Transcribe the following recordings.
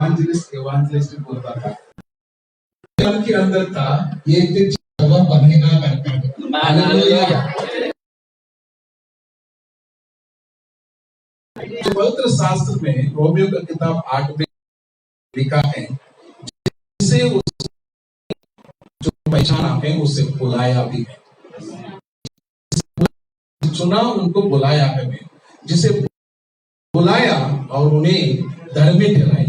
इवांजलिस्ट बोलता था, मन के अंदर था ये जगह बनेगा करके। पवित्र शास्त्र में रोमियो का किताब 8 में लिखा है, जिसे जो पहचाना है उसे बुलाया भी है, चुना उनको बुलाया है, जिसे बुलाया और उन्हें धर्मी ठहराई,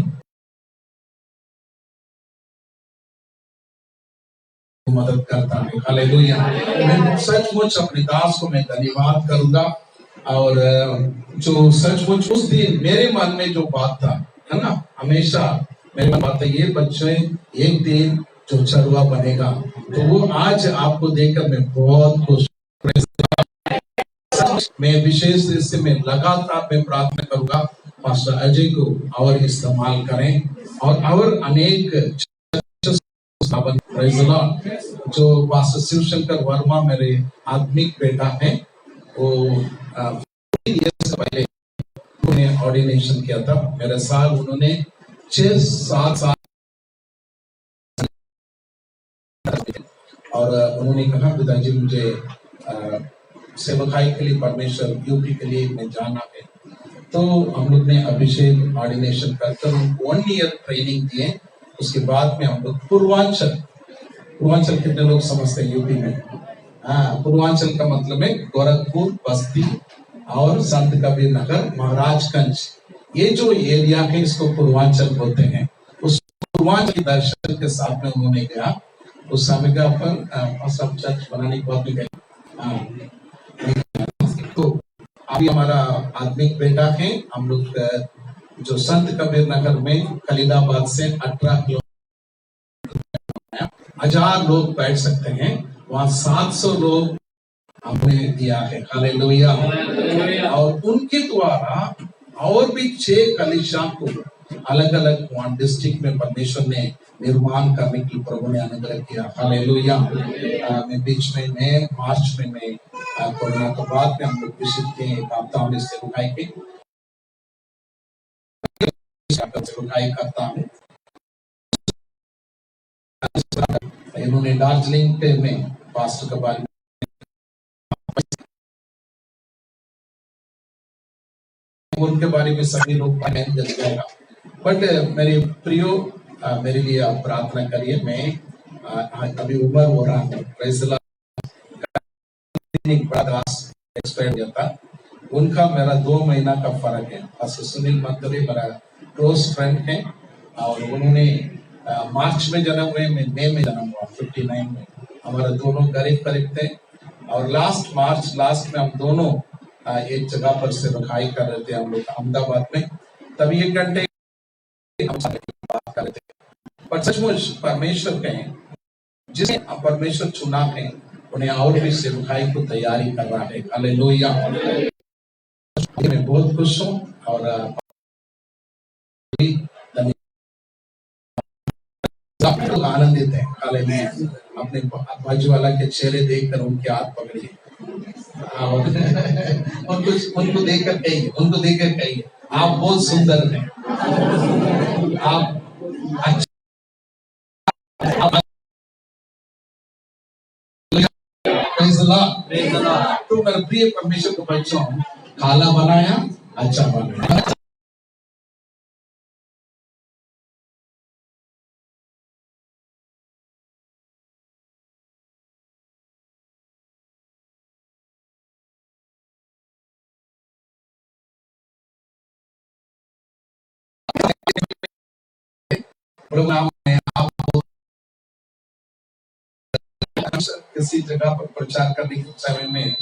मदद करता है। हालेलुया। मैं सचमुच अपने दास को मैं धन्यवाद करूंगा, और जो सचमुच उस दिन मेरे मन में जो बात था, है ना, हमेशा मेरे मन में बात है, ये बच्चे एक दिन जो चरवा बनेगा, तो वो आज आपको देखकर मैं बहुत खुश। मैं विशेष रूप से मैं लगातार मैं प्रार्थना करूंगा पास्टर अजय को और इस्तेमाल करें, और अनेक जो पास्टर शिवशंकर वर्मा मेरे आत्मिक बेटा है, वो पहले उन्होंने ऑर्डिनेशन किया था। मेरे साथ उन्होंने 6-7 साल और उन्होंने कहा पिताजी मुझे सेवकाई के लिए परमेश्वर यूपी के लिए मैं जाना है, तो हम लोग ने अभिषेक ऑर्डिनेशन करकर उनको 1 ईयर ट्रेनिंग दिए। उसके बाद में हम लोग पूर्वांचल कितने लोग समझते हैं यूपी में? पूर्वांचल का मतलब है गोरखपुर, बस्ती और संत कबीर नगर, महाराजगंज, ये जो एरिया है इसको पूर्वांचल बोलते हैं। उस पूर्वांचल के दर्शन के साथ में उन्होंने गया। उस समय का अपन सब चर्च बनाने के बाद भी गए। तो अभी हमारा आत्मिक बेटा है, हम लोग जो संत कबीर नगर में खलीलाबाद से 18 किलोमीटर 1000 लोग बैठ सकते हैं, वहां 700 लोग हमने दिया है। हालेलुया। और उनके द्वारा और भी 6 कलीसिया को अलग अलग डिस्ट्रिक्ट में परमेश्वर ने निर्माण करने की प्रभु ने अनुग्रह किया। हालेलुया। मैं बीच में मैं मार्च में मैं कोरोना के बाद में हम लोग विजिट किए, एक हफ्ता में सेवकाई करता हूँ। इन्होंने दार्जिलिंग पे में पास्टर के बारे में उनके बारे में सभी लोग जाएगा, बट मेरे प्रियो मेरे लिए आप प्रार्थना करिए। मैं अभी उम्र हो रहा हूँ, एक्सपायर जाता, उनका मेरा 2 महीना का फर्क है। पास्टर सुनील मंत्री मेरा क्लोज फ्रेंड है, और उन्होंने मार्च में जन्म हुए, मैं मई में जन्म हुआ 59 में। हमारा दोनों करीब थे, और लास्ट में हम दोनों एक जगह पर से रखाई कर रहे थे, हम लोग अहमदाबाद में। तब 1 घंटे हम बात कर रहे थे। पर सचमुच परमेश्वर के जिसे परमेश्वर चुना है, उन्हें और भी सेवकाई को तैयारी कर रहा है। हालेलुया। मैं बहुत खुश हूँ, और आनंदित है। हालेलुया। अपने बाजू वाला के चेहरे देखकर उनके हाथ पकड़िए, उनको देखकर कहिए आप बहुत सुंदर हैं, आप अच्छा। तो मेरे प्रिय परमेश्वर को बच्चों, काला बनाया अच्छा बनाया। प्रोग्राम में आप किसी जगह पर प्रचार करने के समय में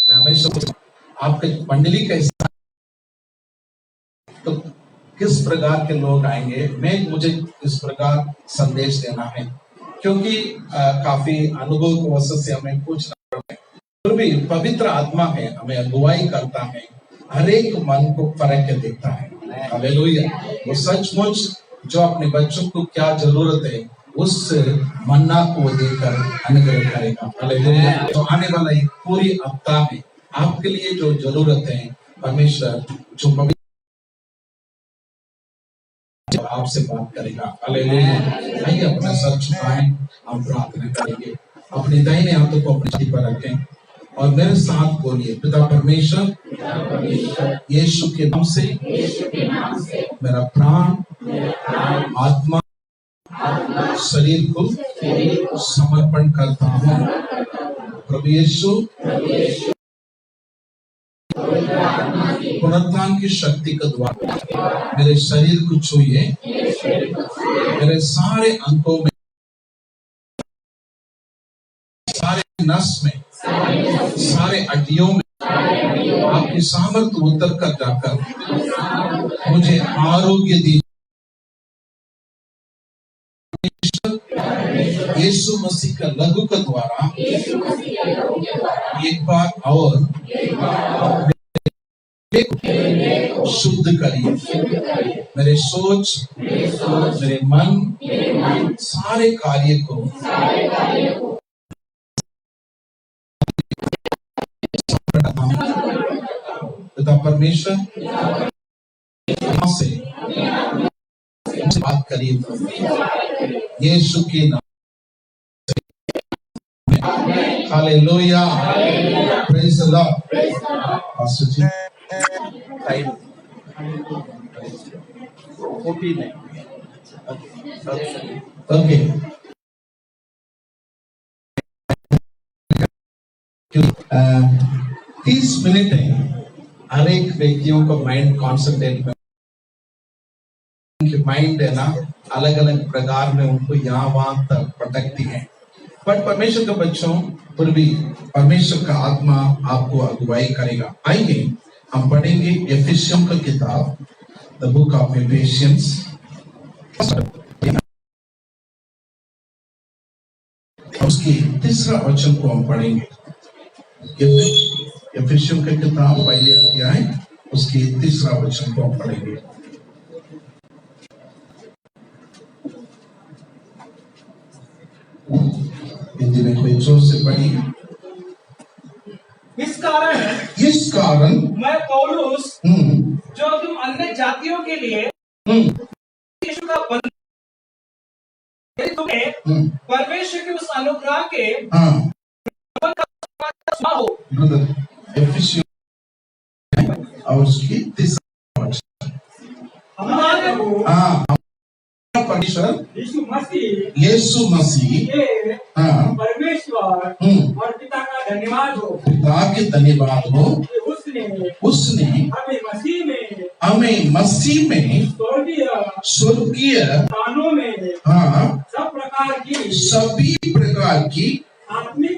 मैं हमेशा आपके मंडली का हिस्सा, तो किस प्रकार के लोग आएंगे, मुझे इस प्रकार संदेश देना है, क्योंकि काफी अनुभव की वजह से हमें पूछना पड़ता है। फिर भी पवित्र आत्मा है, हमें अगुवाई करता है, हर एक मन को परख के देखता है। हालेलुया। वो सचमुच जो अपने बच्चों को क्या जरूरत है, उस मन्ना को देकर अनुग्रह करेगा। हालेलुया। तो आने वाला एक पूरी हफ्ता में आपके लिए जो जरूरत है, परमेश्वर जो आपसे बात करेगा। हालेलुया। आइए अपना सर झुकाएं, हम प्रार्थना करेंगे। अपने दाहिने हाथों को अपनी छाती पर रखें और मेरे साथ बोलिए, पिता परमेश्वर, यीशु के नाम से मेरा प्राण, आत्मा, शरीर को समर्पण करता हूँ। प्रभु यीशु, पुनरुत्थान की शक्ति के द्वारा मेरे शरीर को छूइए, मेरे सारे अंगों में, सारे नस में, सारे हड्डियों में आपकी सामर्थ्य उतर कर जाकर मुझे आरोग्य दीजिए। यीशु मसीह का लहू के द्वारा एक बार और शुद्ध करिए। मेरे सोच, मेरे मन, सारे कार्य को पिता परमेश्वर से बात करिए यीशु के नाम से। Hallelujah, praise the lord. Pastor ji time 14 है। ओके, 30 मिनट है। हर एक व्यक्तियों को माइंड कॉन्सेंट्रेट कर, माइंड है ना अलग अलग प्रकार में उनको यहाँ वहां तक भटकती है। बट परमेश्वर के बच्चों पर भी परमेश्वर का आत्मा आपको अगुवाई करेगा। आइए हम पढ़ेंगे एफिसियों का किताब, द बुक ऑफ एफिशियंस, उसकी 3रा वचन को हम पढ़ेंगे। एफिसियों का किताब पहले अध्याय, उसकी 3रा वचन को हम पढ़ेंगे। हिंदी में कोई जोर से पढ़ी। इस कारण मैं पौलुस, जो तुम अन्य जातियों के लिए यीशु का बंधन, तुम्हें परमेश्वर के उस अनुग्रह के हो। और उसकी 3रा वचन, हमारे परमेश्वर यीशु मसीह परमेश्वर और पिता का धन्यवाद हो। पिता के धन्यवाद हो, उसने हमें मसीह में स्वर्गीय स्थानों में सभी प्रकार की आत्मिक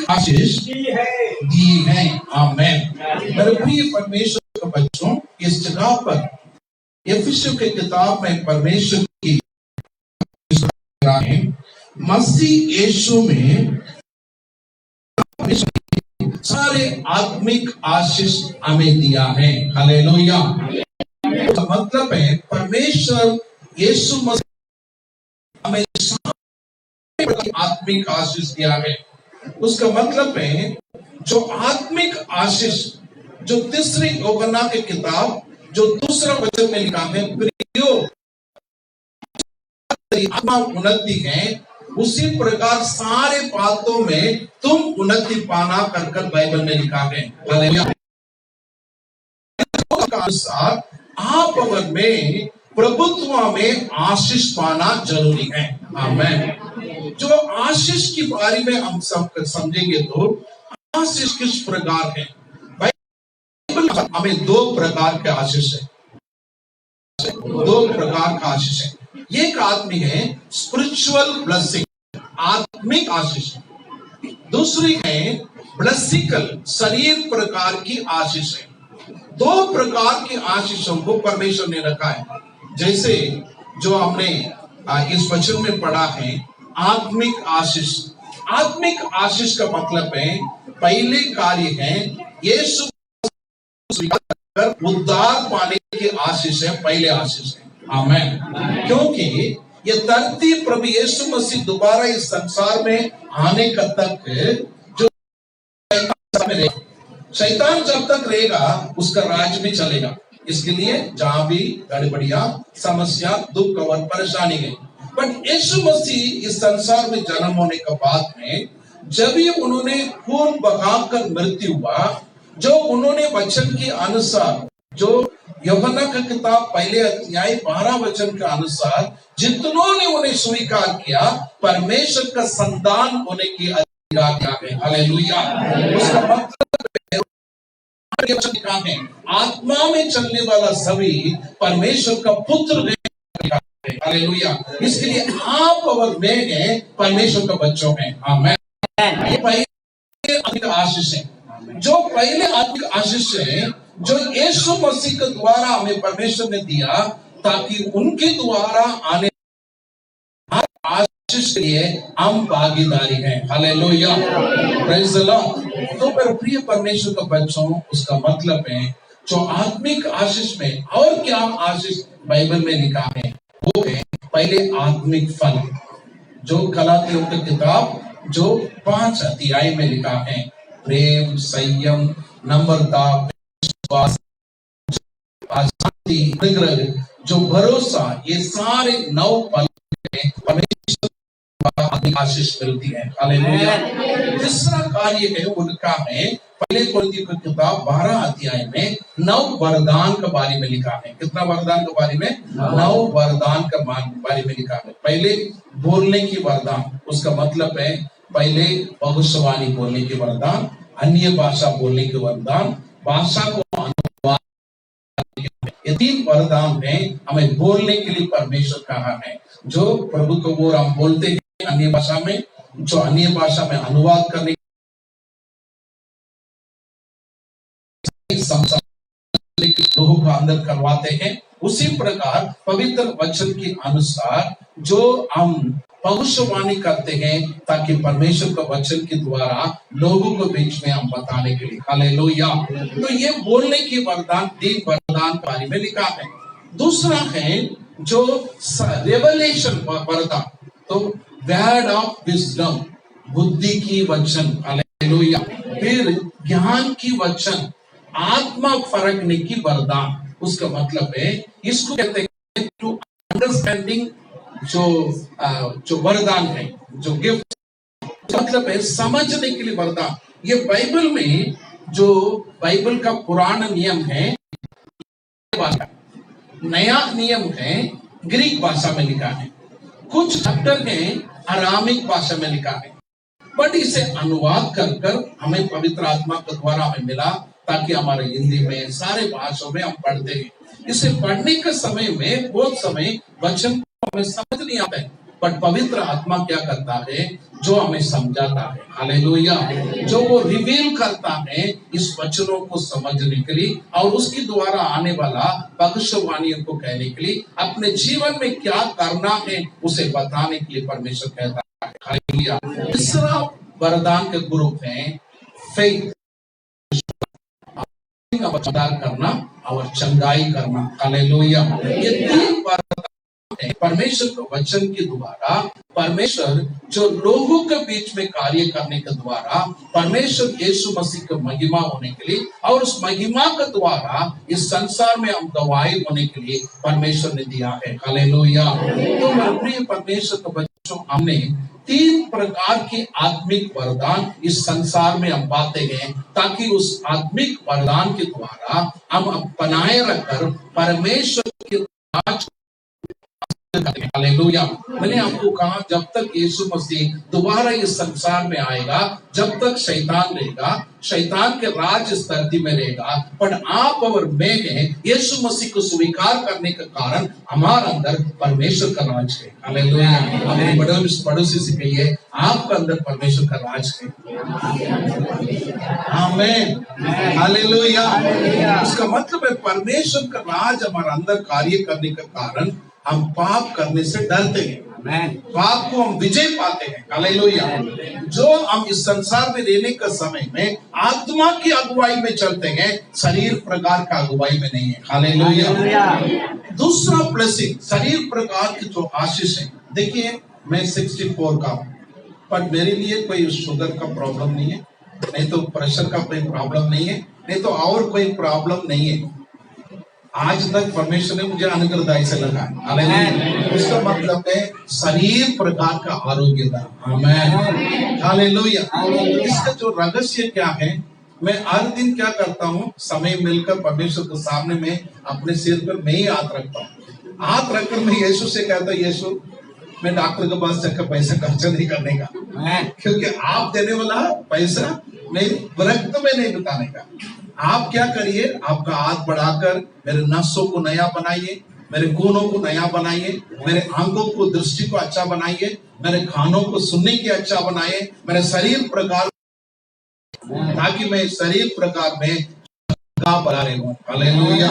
आशीष दी है। आमेन। मेरे प्रिय परमेश्वर के बच्चों, इस जगह पर एफिसियों के किताब में परमेश्वर की मसीह यीशु में सारे आत्मिक आशीष हमें दिया है। हालेलुया। तो मतलब है परमेश्वर यीशु मसीह हमें सारे आत्मिक आशीष दिया है। उसका मतलब है जो आत्मिक आशीष, जो 3री यूहन्ना की किताब जो 2रा वचन में लिखा है, प्रियो आत्मा उन्नति है, उसी प्रकार सारे बातों में तुम उन्नति पाना कर बाइबल में लिखा है। अनुसार आप अगर में प्रभुत्व में आशीष पाना जरूरी है। आमेन। जो आशीष के बारे में हम सब समझेंगे तो आशीष किस प्रकार है। बाइबल हमें 2 प्रकार के आशीष है, 2 प्रकार का आशीष है। एक आदमी है स्पिरिचुअल ब्लेसिंग, आत्मिक आशीष। दूसरी है ब्लेसिकल, शरीर प्रकार की आशीष है। 2 प्रकार की आशीषों को परमेश्वर ने रखा है। जैसे जो हमने इस वचन में पढ़ा है, आत्मिक आशीष। आत्मिक आशीष का मतलब है पहले कार्य है यीशु उद्धार पाने की आशीष है, पहले आशीष है। आमेन। क्योंकि ये धरती प्रभु यीशु मसीह दोबारा इस संसार में आने का तक जो शैतान जब तक रहेगा उसका राज भी चलेगा। इसके लिए जहां भी गड़बड़ियां, समस्या, दुख और परेशानी गई। बट यीशु मसीह इस संसार में जन्म होने के बाद में जब ही उन्होंने खून बहाकर मृत्यु हुआ, जो उन्होंने वचन के अनुसार, जो यूहन्ना का किताब पहले अध्याय 12 वचन के अनुसार जितनों ने उन्हें स्वीकार किया, परमेश्वर का संतान होने की अधिकार दिया है। हालेलुया। उसका मतलब है आत्मा में चलने वाला सभी परमेश्वर का पुत्र है। हालेलुया। इसके लिए आप और मैं परमेश्वर का बच्चों हैं। आमीन। ये पहले आत्मिक आशीष है, जो पहले आत्मिक आशीष है जो यीशु मसीह के द्वारा हमें परमेश्वर ने दिया, ताकि उनके द्वारा आने आशीष के लिए हम भागीदारी हैं। हालेलुया। Praise the Lord. तो मेरे प्रिय परमेश्वर के बच्चों, उसका मतलब है जो आत्मिक आशीष में और क्या आशीष बाइबल में लिखा है, वो है पहले आत्मिक फल, जो गलातियों की किताब जो 5 अध्याय में लिखा है। प्रेम, संयम, नम्रता, विश्वास, शांति, अनुग्रह, जो भरोसा, ये सारे 9 फल परमेश्वर द्वारा आशीष मिलती है। हालेलुया। तीसरा कार्य है उनका है पहले कुरिन्थियों की किताब 12 अध्याय में 9 वरदान के बारे में लिखा है। कितना वरदान के बारे में? 9 वरदान के बारे में लिखा है। पहले बोलने की वरदान, उसका मतलब है पहले भविष्यवाणी बोलने की वरदान, अन्य भाषा बोलने की वरदान, भाषा को अनुवाद, ये 3 वरदान है हमें बोलने के लिए परमेश्वर कहा है। जो प्रभु को वो हम बोलते हैं अन्य भाषा में, जो अन्य भाषा में अनुवाद करने लोगों को अंदर करवाते हैं, उसी प्रकार पवित्र वचन के अनुसार जो हम भविष्यवाणी करते हैं, ताकि परमेश्वर का वचन के द्वारा लोगों को बीच में हम बताने के लिए। हालेलुया। तो ये बोलने की वरदान 3 वरदान के बारे में लिखा है। दूसरा है जो रेवलेशन वरदान, तो वर्ड ऑफ विजडम, बुद्धि की वचन। हालेलुया। फिर ज्ञान की वचन, आत्मा फरकने की वरदान, उसका मतलब है इसको कहते हैं टू अंडरस्टैंडिंग, जो वरदान है, जो गिफ्ट, मतलब है समझने के लिए वरदान। ये बाइबल में जो बाइबल का पुराना नियम है, नया नियम है ग्रीक भाषा में लिखा है, कुछ चैप्टर है अरामिक भाषा में लिखा है, बट इसे अनुवाद कर हमें पवित्र आत्मा के द्वारा हमें मिला, ताकि हमारे हिंदी में सारे भाषाओं में हम पढ़ते हैं। इसे पढ़ने के समय में बहुत समय वचन को हमें समझ नहीं आता है, बट पवित्र आत्मा क्या करता है, जो हमें समझाता है। हालेलुया। जो वो रिवील करता है इस वचनों को समझने के लिए, और उसके द्वारा आने वाला भविष्यवाणियों को कहने के लिए, अपने जीवन में क्या करना है उसे बताने के लिए परमेश्वर कहता है। हालेलुया। तीसरा वरदान के ग्रुप है फेथ, करना और चंगाई करना। हालेलुया। ये 3 वरदान है परमेश्वर के वचन के द्वारा, परमेश्वर जो लोगों के बीच में कार्य करने के द्वारा, परमेश्वर यीशु मसीह की महिमा होने के लिए, और उस महिमा के द्वारा इस संसार में हम गवाही होने के लिए परमेश्वर ने दिया है। हालेलुया। तो मेरे प्रिय परमेश्वर के बच्चों, हमने 3 प्रकार के आत्मिक वरदान इस संसार में हम पाते हैं, ताकि उस आत्मिक वरदान के द्वारा हम बनाए रखकर परमेश्वर के राज। हालेलुया। मैंने आपको कहा, जब तक यीशु मसीह दोबारा इस संसार में आएगा, जब तक शैतान रहेगा, शैतान के राज इस धरती में रहेगा, पर आप और मैं यीशु मसीह को स्वीकार करने के कारण हमारे अंदर परमेश्वर का राज है। हालेलुया। अपने पड़ोसी से कहिए, आपके अंदर परमेश्वर का राज है। आमीन। हालेलुया। उसका मतलब है परमेश्वर का राज हमारे अंदर कार्य करने के कारण हम पाप करने से डरते हैं, पाप को हम विजय पाते हैं। हालेलुया। जो हम इस संसार में रहने के समय में आत्मा की अगुवाई में चलते हैं, शरीर प्रकार का अगुवाई में नहीं है। हालेलुया। दूसरा ब्लेसिंग, शरीर प्रकार की जो आशीष है। देखिए, मैं 64 का हूं, पर मेरे लिए कोई शुगर का प्रॉब्लम नहीं है, नहीं तो प्रेशर का कोई प्रॉब्लम नहीं है, नहीं तो और कोई प्रॉब्लम नहीं है। आज तक परमेश्वर ने मुझे अनुग्रहदायी से लगा। हालेलुया। इसका मतलब है शरीर प्रकार का आरोग्य था। आमेन। हालेलुया। इसका जो रहस्य क्या है, मैं हर दिन क्या करता हूँ, समय मिलकर परमेश्वर के सामने में अपने सिर पर मैं ही हाथ रखता हूँ। हाथ रखकर मैं यीशु से कहता हूँ, यीशु मैं डॉक्टर के पास जाकर पैसा खर्चा नहीं करने का, क्योंकि आप देने वाला पैसा मैं रक्त में नहीं बिताने का। आप क्या करिए, आपका हाथ बढ़ाकर मेरे नसों को नया बनाइए, मेरे खूनों को नया बनाइए, मेरे आंखों को दृष्टि को अच्छा बनाइए, मेरे कानों को सुनने की अच्छा बनाइए, मेरे शरीर प्रकार, ताकि मैं शरीर प्रकार में बना रहूं। हालेलुया।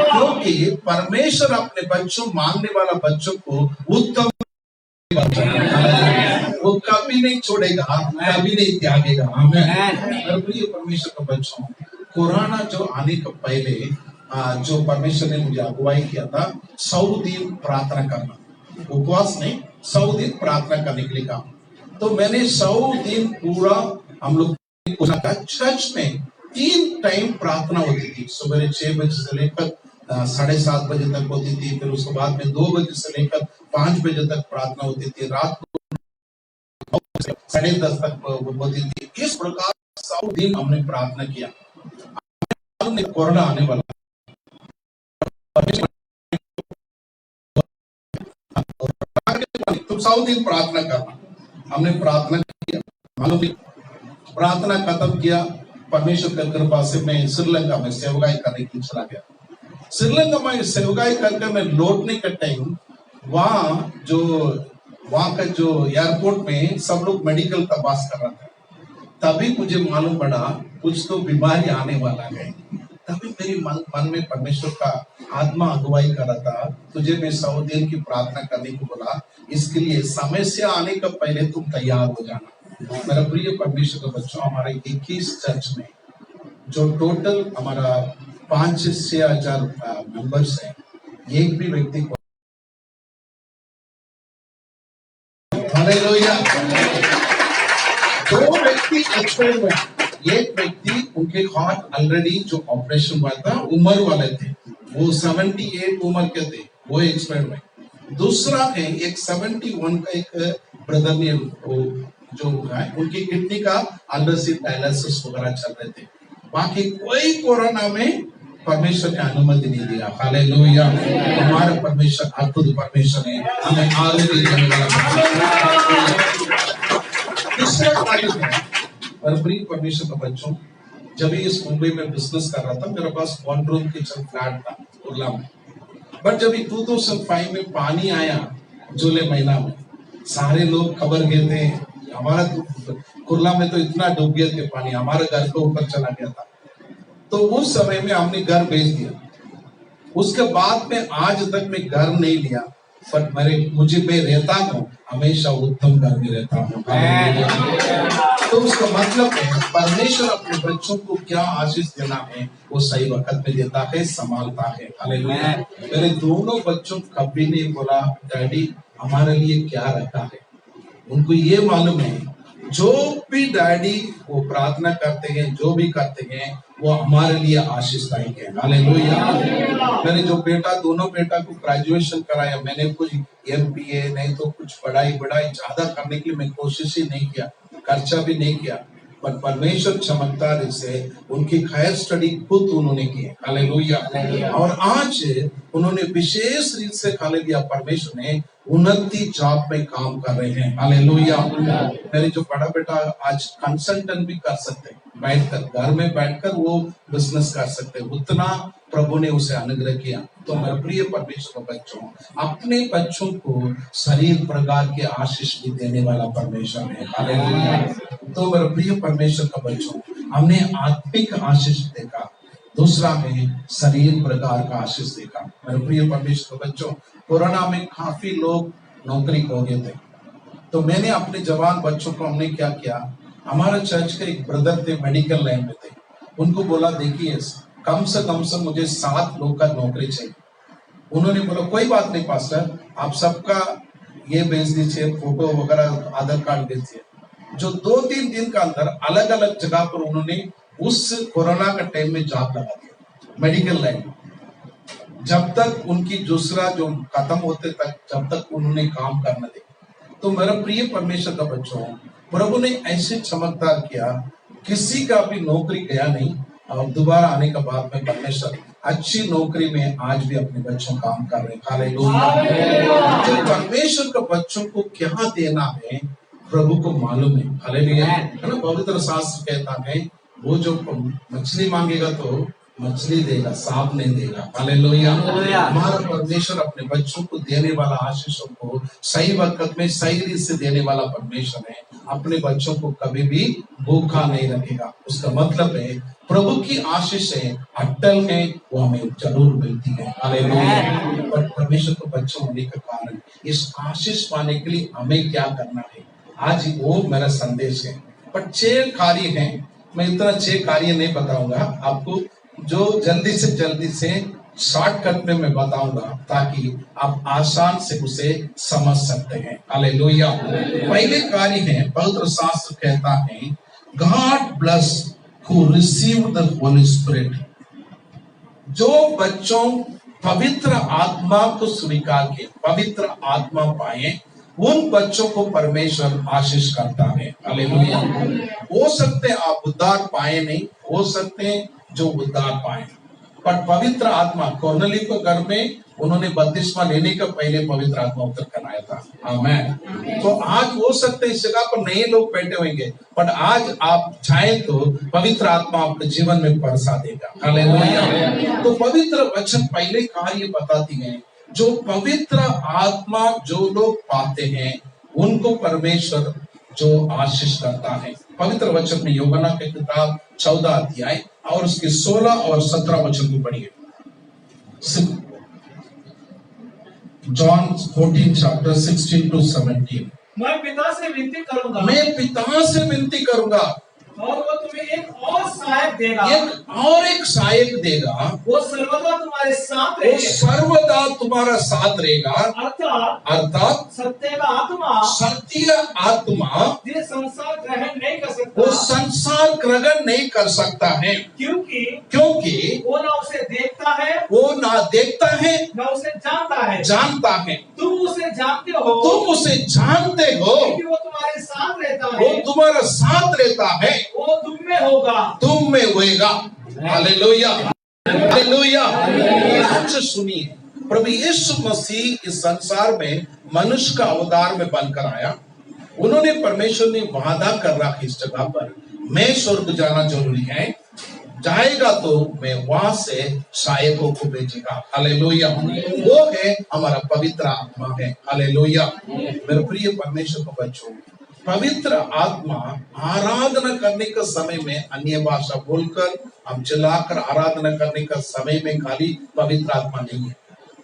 क्योंकि परमेश्वर अपने बच्चों, मांगने वाला बच्चों को उत्तम, वो कभी नहीं छोड़ेगा, कभी नहीं त्यागेगा। आमीन। प्रिय परमेश्वर का बच्चों, कोरोना जो आने के पहले जो परमेश्वर ने मुझे अगुवाई किया था, 100 दिन प्रार्थना करना, उपवास नहीं, 100 दिन प्रार्थना करने के लिए कहा। तो मैंने 100 दिन पूरा, हम लोग चर्च में 3 टाइम प्रार्थना होती थी। सुबह 6 बजे से लेकर 7:30 बजे तक होती थी, फिर उसके बाद में 2 बजे से लेकर 5 बजे तक प्रार्थना होती थी, रात को 10:30 तक होती थी। इस प्रकार 100 दिन हमने प्रार्थना किया। कोरोना आने वाला, तुम 100 दिन प्रार्थना करना। हमने प्रार्थना किया, मालूम, प्रार्थना खत्म किया, परमेश्वर की कृपा से मैं श्रीलंका में सेवकाई करने के लिए चला गया। श्रीलंका में सेवकाई करके मैं लौटने का टाइम, वहां का जो एयरपोर्ट में सब लोग मेडिकल तपास कर रहा था। तभी मुझे मालूम पड़ा कुछ तो बीमारी आने वाला है। तभी मेरे मन में परमेश्वर का आत्मा अगुवाई कर रहा था, तुझे मैं 100 दिन की प्रार्थना करने को बोला, इसके लिए समय से आने का पहले तुम तैयार हो जाना। मेरा प्रिय परमेश्वर का बच्चों, हमारे 21 चर्च में जो टोटल हमारा 5 से 6 हजार मेंबर्स है, एक भी व्यक्ति को, हालेलुया, 2 व्यक्ति एक्सपायर हुए, एक व्यक्ति उनके हार्ट ऑलरेडी जो ऑपरेशन हुआ था, उम्र वाले थे, वो 78 उम्र के थे, वो एक्सपायर हुए। दूसरा है एक 71 का एक ब्रदर ने, जो है उनकी किडनी का अंडर से डायलिसिस वगैरह चल रहे थे। बाकी कोई कोरोना में परमेश्वर ने अनुमति नहीं दिया। हालेलुया। हमारा परमेश्वर अद्भुत परमेश्वर है, हमें आगे देने वाला। तीसरा तारीख है, और प्रिय परमेश्वर का बच्चों, जब इस मुंबई में बिजनेस कर रहा था, मेरे पास 1 रूम किचन फ्लैट था कुर्ला में। बट जब 2005 में पानी आया, जुलाई महीना में, सारे लोग खबर गए थे, हमारा कुर्ला में तो इतना डूब गए थे पानी, हमारे घर के ऊपर चला गया था। तो उस समय में हमने घर बेच दिया। उसके बाद में आज तक मैं घर नहीं लिया, पर मैं रहता हूँ हमेशा उत्तम घर में रहता हूँ। तो उसका मतलब है परमेश्वर अपने बच्चों को क्या आशीष देना है, वो सही वक्त में देता है, संभालता है। हालेलुया। मेरे दोनों बच्चों कभी नहीं बोला डैडी हमारे लिए क्या रखा है। उनको ये मालूम है, जो भी डैडी वो प्रार्थना करते हैं, जो भी करते हैं, वो हमारे लिए आशीषदायक है। हालेलुया। मैंने जो दोनों बेटा को ग्रेजुएशन कराया, मैंने कुछ MPA नहीं तो कुछ पढ़ाई ज्यादा करने के लिए मैं कोशिश ही नहीं किया, खर्चा भी नहीं किया, पर परमेश्वर चमत्कार से उनकी हायर स्टडी खुद उन्होंने की। हालेलुया। और आज उन्होंने विशेष रीत से, हालेलुया, परमेश्वर ने उन्नति जॉब में काम कर रहे हैं। हालेलुया। मेरे जो बड़ा बेटा आज कंसल्टेंट भी कर सकते हैं, बैठकर घर में बैठकर वो बिजनेस कर सकते हैं, उतना प्रभु ने उसे अनुग्रह किया। तो मेरे प्रिय परमेश्वर के बच्चों, अपने बच्चों को शरीर प्रकार के आशीष भी देने वाला परमेश्वर है। हालेलुया। तो मेरे प्रिय परमेश्वर का बच्चों, हमने आत्मिक आशीष देखा, दूसरा है शरीर प्रकार का आशीष देखा। मेरे प्रिय परमेश्वर के बच्चों, कोरोना में काफी लोग नौकरी खो गए थे। तो मैंने अपने जवान बच्चों को, हमने क्या किया, हमारा चर्च के एक ब्रदर थे, मेडिकल लाइन में थे, उनको बोला देखिए कम से कम मुझे 7 लोग का नौकरी चाहिए। उन्होंने बोला कोई बात नहीं पास्टर, आप सबका ये भेज दीजिए, फोटो वगैरह, आधार कार्ड भेजिए। जो 2-3 दिन का अंदर अलग अलग जगह पर उन्होंने उस कोरोना का टाइम में जॉब लगा दिया, मेडिकल लाइन। जब तक उनकी दूसरा जो खत्म होते तक, जब तक उन्होंने काम करना दे। तो मेरा प्रिय परमेश्वर का बच्चों, प्रभु ने ऐसे चमत्कार किया, किसी का भी नौकरी गया नहीं, और दोबारा आने के बाद में परमेश्वर अच्छी नौकरी में आज भी अपने बच्चों काम कर रहे हैं। हालेलुया। तो परमेश्वर का बच्चों को क्या देना है प्रभु को मालूम है। हालेलुया, है ना। पवित्र शास्त्र कहता है वो जो मछली मांगेगा तो मछली देगा, सांप नहीं देगा। हालेलुया। हमारा परमेश्वर अपने बच्चों को देने वाला, आशीषों को सही वक्त में सही रीत से देने वाला परमेश्वर है। अपने बच्चों को कभी भी भूखा नहीं रखेगा। उसका मतलब है प्रभु की आशीषें अटल है, वो हमें जरूर मिलती है। हालेलुया। पर परमेश्वर को बच्चों होने के कारण इस आशीष पाने के लिए हमें क्या करना है, आज वो मेरा संदेश है। पर 6 कार्य हैं, मैं इतना 6 कार्य नहीं बताऊंगा आपको, जो जल्दी से शॉर्टकट में मैं बताऊंगा ताकि आप आसान से उसे समझ सकते हैं। हालेलुया। पहले कार्य है, पवित्र शास्त्र कहता है God bless who receive the Holi spirit. जो बच्चों पवित्र आत्मा को स्वीकार किए, पवित्र आत्मा पाए, उन बच्चों को परमेश्वर आशीष करता है। हालेलुया। हो सकते आप उद्धार पाए नहीं, हो सकते जो उद्धार पाए, पर पवित्र आत्मा कॉर्नेलियस के घर में उन्होंने बपतिस्मा लेने का पहले पवित्र आत्मा उतर कर आया था। आमीन। तो आज हो सकते इस जगह पर नए लोग बैठे होंगे, पर आज आप चाहें तो पवित्र आत्मा आपके जीवन में बरसा देगा। हालेलुया। तो पवित्र वचन पहले कार्य बताती है, जो पवित्र आत्मा जो लोग पाते हैं उनको परमेश्वर जो आशीष करता है। पवित्र वचन में यूहन्ना की किताब 14 अध्याय और उसके 16 और 17 वचन को पढ़िए। John 14 chapter 16 to 17। मैं पिता से विनती करूंगा, मैं पिता से विनती करूंगा और वो तुम्हें एक और सहायक देगा, एक सहायक देगा, वो सर्वदा तुम्हारे साथ वो रहेगा, सर्वदा तुम्हारा साथ रहेगा, अर्थात सत्य का आत्मा, सत्य आत्मा जो संसार ग्रहण नहीं कर सकता, वो संसार ग्रहण नहीं कर सकता है, क्योंकि वो ना उसे देखता है, वो ना देखता है, ना उसे जानता है। तुम उसे जानते हो, क्योंकि वो तुम्हारे साथ रहता है, वो तुम्हारा साथ रहता है, वो तुम में होगा, तुम में होएगा। हालेलुया। हालेलुया। हमसे सुनिए, प्रभु यीशु मसीह इस संसार में मनुष्य का अवतार में बनकर आया। उन्होंने, परमेश्वर ने वादा कर रखा इस जगह पर मैं स्वर्ग जाना जरूरी है, जाएगा तो मैं वहां से सहायकों को भेजेगा। हालेलुया। वो है हमारा पवित्र आत्मा है। हालेलुया। मेरे प्रिय परमेश्वर को बच्चों, पवित्र आत्मा आराधना करने का समय में अन्य भाषा बोलकर, हम चिल्लाकर आराधना करने का समय में खाली पवित्र आत्मा नहीं है,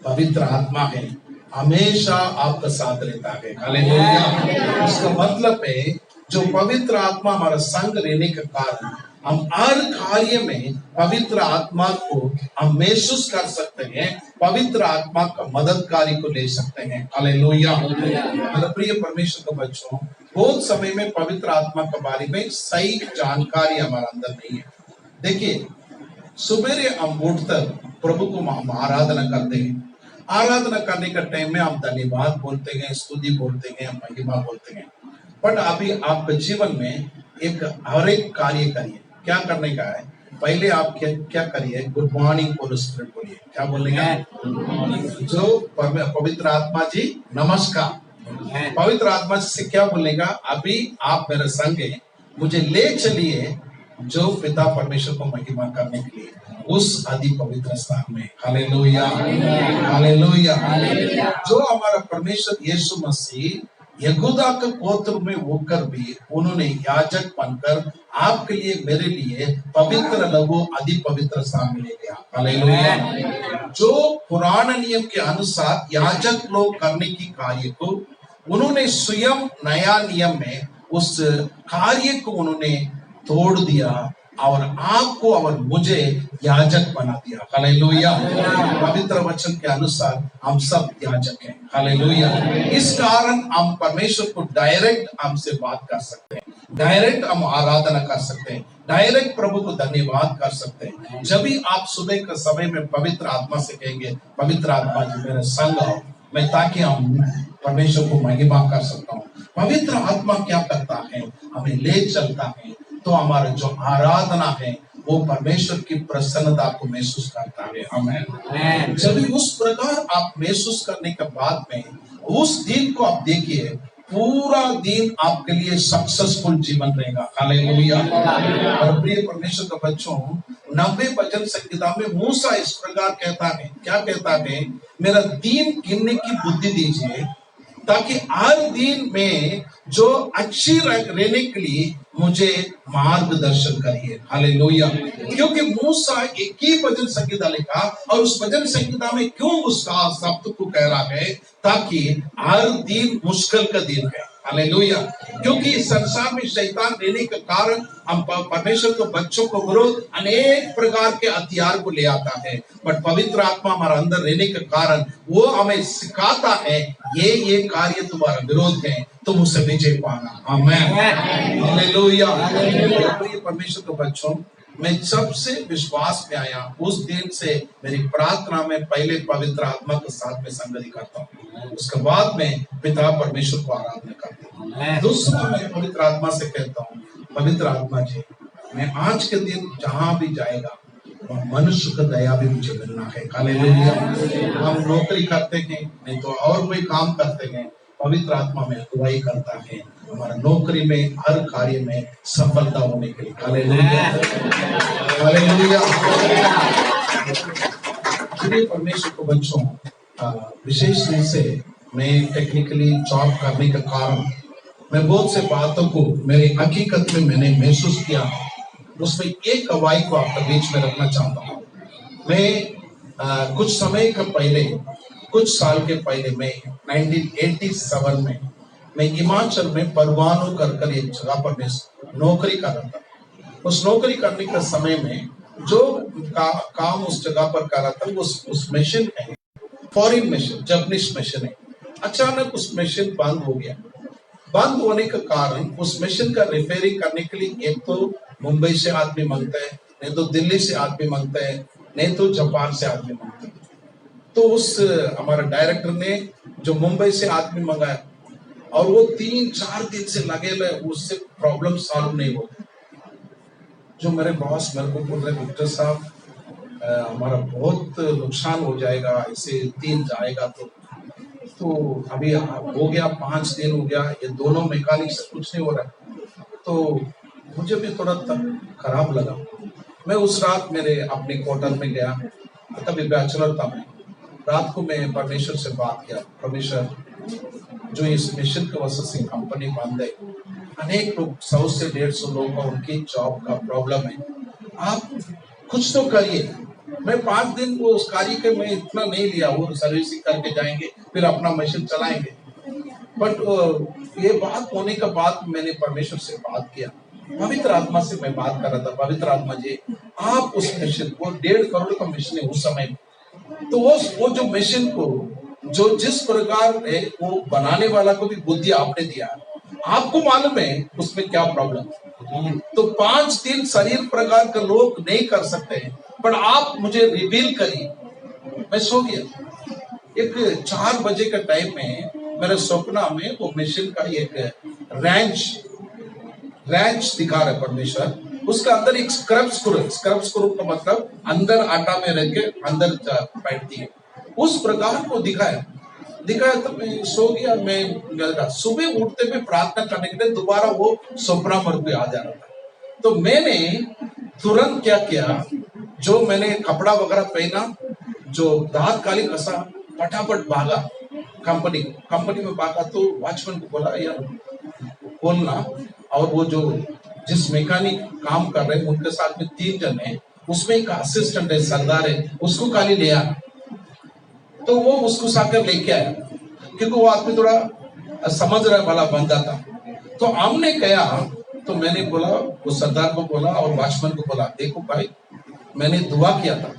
पवित्र आत्मा है, हमेशा आपका साथ रहता है। हालेलुया। इसका मतलब है जो पवित्र आत्मा हमारा संग रहने के कारण हम हर कार्य में पवित्र आत्मा को हम महसूस कर सकते हैं, पवित्र आत्मा का मददकारी को ले सकते हैं। हालेलुया। मेरे प्रिय परमेश्वर के बच्चों, बहुत समय में पवित्र आत्मा के बारे में सही जानकारी हमारे अंदर नहीं है। देखिए, सुबेरे हम उठकर प्रभु को हम आराधना करते हैं। आराधना करने का टाइम में हम धन्यवाद बोलते हैं, स्तुति बोलते हैं, महिमा बोलते हैं। बट अभी आपके जीवन में एक हर एक कार्य करिए। क्या करने का है? पहले आप क्या करिए? गुड मॉर्निंग होली स्पिरिट बोलिए। क्या बोलेगा? जो पवित्र आत्मा जी नमस्कार। पवित्र आत्मा से क्या बोलेगा? अभी आप मेरे संग हैं, मुझे ले चलिए जो पिता परमेश्वर को महिमा करने के लिए उस आदि पवित्र स्थान में। हालेलुया। हालेलुया। जो हमारा परमेश्वर यीशु मसीह यहूदा के गोत्र में होकर भी उन्होंने याजक बनकर आपके लिए, मेरे लिए पवित्र लघु आदि पवित्र स्थान में ले गया। हालेलुया। जो पुराने नियम के अनुसार याजक लोग करने की कार्य को उन्होंने स्वयं नया नियम में उस कार्य को उन्होंने तोड़ दिया और आपको और मुझे याजक बना दिया। हालेलुया। पवित्र वचन के अनुसार हम सब याजक हैं। हालेलुया। इस कारण हम परमेश्वर को डायरेक्ट हमसे बात कर सकते हैं, डायरेक्ट हम आराधना कर सकते हैं, डायरेक्ट प्रभु को धन्यवाद कर सकते हैं। जब भी आप सुबह के समय में पवित्र आत्मा से कहेंगे, पवित्र आत्मा जी मेरे संग आओ, मैं ताकि हम परमेश्वर को महिमा कर सकता हूँ। पवित्र आत्मा क्या करता है, हमें ले चलता है, तो हमारा जो आराधना है वो परमेश्वर की प्रसन्नता को महसूस करता है। आमीन। जब भी उस प्रकार आप महसूस करने के बाद में उस दिन को आप देखिए, पूरा दिन आपके लिए सक्सेसफुल जीवन रहेगा। हालेलुया। और प्रिय परमेश्वर के बच्चों, 90 भजन संहिता में मूसा इस प्रकार कहता है, क्या कहता है, मेरा दिन गिनने की बुद्धि दीजिए ताकि हर दिन में जो अच्छी रहने के लिए मुझे मार्गदर्शन करिए। हालेलुया। क्योंकि मूसा एक ही भजन संहिता लिखा, और उस भजन संहिता में क्यों उसका शब्द को कह रहा है, ताकि हर दिन मुश्किल का दिन है। हालेलुया। क्योंकि इस संसार में शैतान रहने के कारण हम परमेश्वर के बच्चों को विरोध अनेक प्रकार के हथियार को ले आता है, बट पवित्र आत्मा हमारे अंदर रहने के कारण वो हमें सिखाता है, ये कार्य तुम्हारा विरोध है, तुम उसे विजय पाना। आमीन। हालेलुया। प्रिय परमेश्वर के बच्चों, मैं सबसे विश्वास में आया उस दिन से मेरी प्रार्थना में पहले पवित्र आत्मा के साथ में संगति करता हूँ, उसके बाद में पिता परमेश्वर को आराधना करता हूँ। दूसरा, मैं पवित्र आत्मा से कहता हूँ, पवित्र आत्मा जी, मैं आज के दिन जहां भी जाएगा मनुष्य का दया भी मुझे मिलना है। हालेलुया। हम नौकरी करते हैं, नहीं तो और कोई काम करते हैं, पवित्र आत्मा में अगुवाई करता है हमारा नौकरी में, हर कार्य में सफलता होने के लिए। हालेलुया। हालेलुया। परमेश्वर को बच्चों, विशेष रूप से मैं टेक्निकली जॉब करने के कारण मैं बहुत से बातों को मेरी हकीकत में मैंने महसूस किया, उसमें एक गवाही को आपके बीच में रखना चाहता हूँ। मैं कुछ समय का पहले, कुछ साल के पहले, मैं 1987 में मैं हिमाचल में परवाणु कर एक जगह पर मैं नौकरी कर रहा था। उस नौकरी करने के समय में जो काम उस जगह पर कर रहा था, उस मशीन है, फॉरेन मशीन, जापानीज मशीन है। अचानक उस मशीन बंद हो गया। बंद होने के कारण उस मशीन का रिपेयरिंग करने के लिए एक तो मुंबई से आदमी मांगता है, नहीं तो दिल्ली से आदमी मांगता है, नहीं तो जापान से आदमी मांगता है। तो उस हमारा डायरेक्टर ने जो मुंबई से आदमी मंगाया, और वो 3-4 दिन से लगे रहे, उससे प्रॉब्लम सॉल्व नहीं हो। जो मेरे बॉस मेरे को बोल रहे, डॉक्टर साहब हमारा बहुत नुकसान हो जाएगा, ऐसे दिन जाएगा। तो अभी हो गया 5 दिन हो गया, ये दोनों मैकेनिक से कुछ नहीं हो रहा। तो मुझे भी थोड़ा खराब लगा। मैं उस रात मेरे अपने क्वार्टर में गया, तभी बैचलर था मैं। रात को मैं परमेश्वर से बात किया, परमेश्वर, जो इस मिशन की वजह से कंपनी बंद है, अनेक लोग 100 से 150 लोगों का उनकी जॉब का प्रॉब्लम है, आप कुछ तो करिए। मैं 5 दिन वो उस कार्य के मैं इतना नहीं लिया, वो सर्विसिंग करके जाएंगे, फिर अपना मशीन चलाएंगे। बट ये बात होने के बाद मैंने परमेश्वर से बात किया, पवित्र आत्मा से मैं बात कर रहा था, पवित्र आत्मा जी, आप उस मिशन, वो 1.5 करोड़ का मिशन है उस समय, तो वो जो मिशन को जो जिस प्रकार है वो बनाने वाला को भी बुद्धि आपने दिया, आपको मालूम है उसमें क्या प्रॉब्लम। तो 5 दिन शरीर प्रकार के लोग नहीं कर सकते हैं, पर आप मुझे रिवील करिए। मैं सो गया। एक 4 बजे के टाइम में मेरे सपना में वो मिशन का एक रैंच दिखा रहा परमेश्वर, उसके अंदर एक स्क्रब स्क्रू का मतलब अंदर आटा में रख के अंदर बैठती है, उस प्रकार को दिखाया। तो मैं सो गया। मैं सुबह उठते में प्रार्थना करने के लिए दोबारा वो सपना मेरे को आ जा रहा था। तो मैंने तुरंत क्या किया, जो मैंने कपड़ा वगैरह पहना, जो दांत काली कसा, फटाफट भागा कंपनी में भागा। तो वॉचमैन को बोला, यार खोलना, और वो जो जिस मैकेनिक काम कर रहे हैं उनके साथ में 3 जन है, उसमें एक असिस्टेंट है, सरदार है, उसको खाली ले आया। तो वो उसको साकर लेके आया, क्योंकि वो आदमी थोड़ा समझ रहा वाला बंदा था। तो हमने कहा, तो मैंने बोला, वो सरदार को बोला और वॉचमैन को बोला, देखो भाई, मैंने दुआ किया था,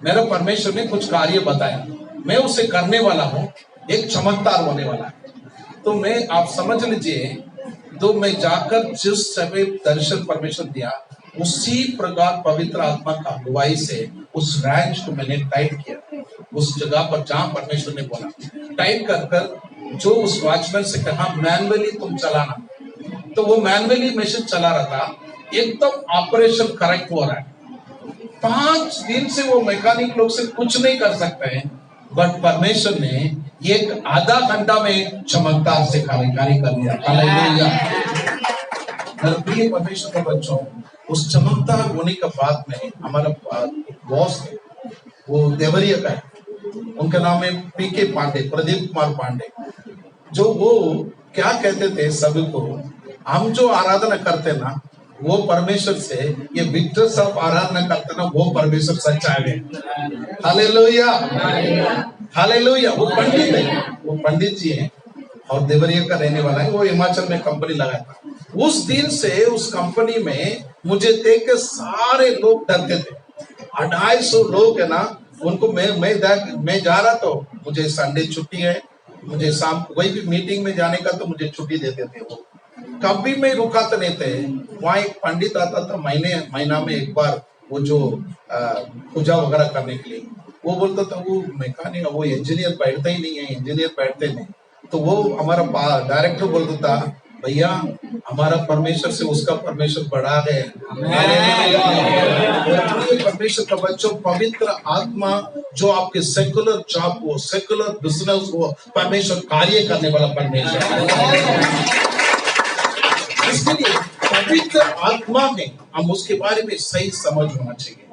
मेरा परमेश्वर ने कुछ कार्य बताया, मैं उसे करने वाला हूँ, एक चमत्कार होने वाला है। तो मैं, आप समझ लीजिए, तो मैं जाकर जिस समय दर्शन परमेश्वर दिया, उसी प्रकार पवित्र आत्मा का अगुवाई से उस रैंच को मैंने टाइट किया, उस जगह पर जहां परमेश्वर ने बोला टाइट कर कर जो उस वॉचमैन से कहा मैनुअली तुम चलाना, तो वो मैनुअली मशीन चला रहा था, एकदम ऑपरेशन करेक्ट हो रहा है। 5 दिन से वो मैकेनिक लोग से कुछ नहीं कर सकते हैं, बट परमेश्वर ने एक आधा घंटा में चमत्कार से कार्यकारी कर दिया। हालेलुया। मेरे प्रिय परमेश्वर के बच्चों, उस चमत्कार होने के बाद में हमारा बॉस है, वो देवरिया का है, उनका नाम है पीके पांडे, प्रदीप कुमार पांडे। जो वो क्या कहते थे सभी को, हम जो आराधना करते ना वो परमेश्वर से, ये विक्टर साहब आराधना करते ना वो परमेश्वर सच्चा है। Hallelujah, hallelujah. वो पंडित है, वो पंडित जी हैं और देवरिया का रहने वाला है। वो हिमाचल में कंपनी लगाया था। उस दिन से उस कंपनी में मुझे देख के सारे लोग डरते थे। 250 लोग है ना, उनको मैं जा रहा तो मुझे संडे छुट्टी है, मुझे शाम कोई भी मीटिंग में जाने का तो मुझे छुट्टी देते थे। वो कभी मैं रुका तो नहीं थे। वहाँ एक पंडित आता था महीना में एक बार, वो जो पूजा वगैरह करने के लिए। वो बोलता था वो मैकेनिक, वो इंजीनियर बैठता ही नहीं है, इंजीनियर बैठते नहीं। तो वो हमारा डायरेक्टर बोलता था भैया हमारा परमेश्वर से उसका परमेश्वर बड़ा है। परमेश्वर का बच्चों, पवित्र आत्मा जो आपके सेकुलर जॉब हो, सेकुलर बिजनेस हो, परमेश्वर कार्य करने वाला परमेश्वर। इसके लिए पवित्र आत्मा में हम उसके बारे में सही समझ होना चाहिए।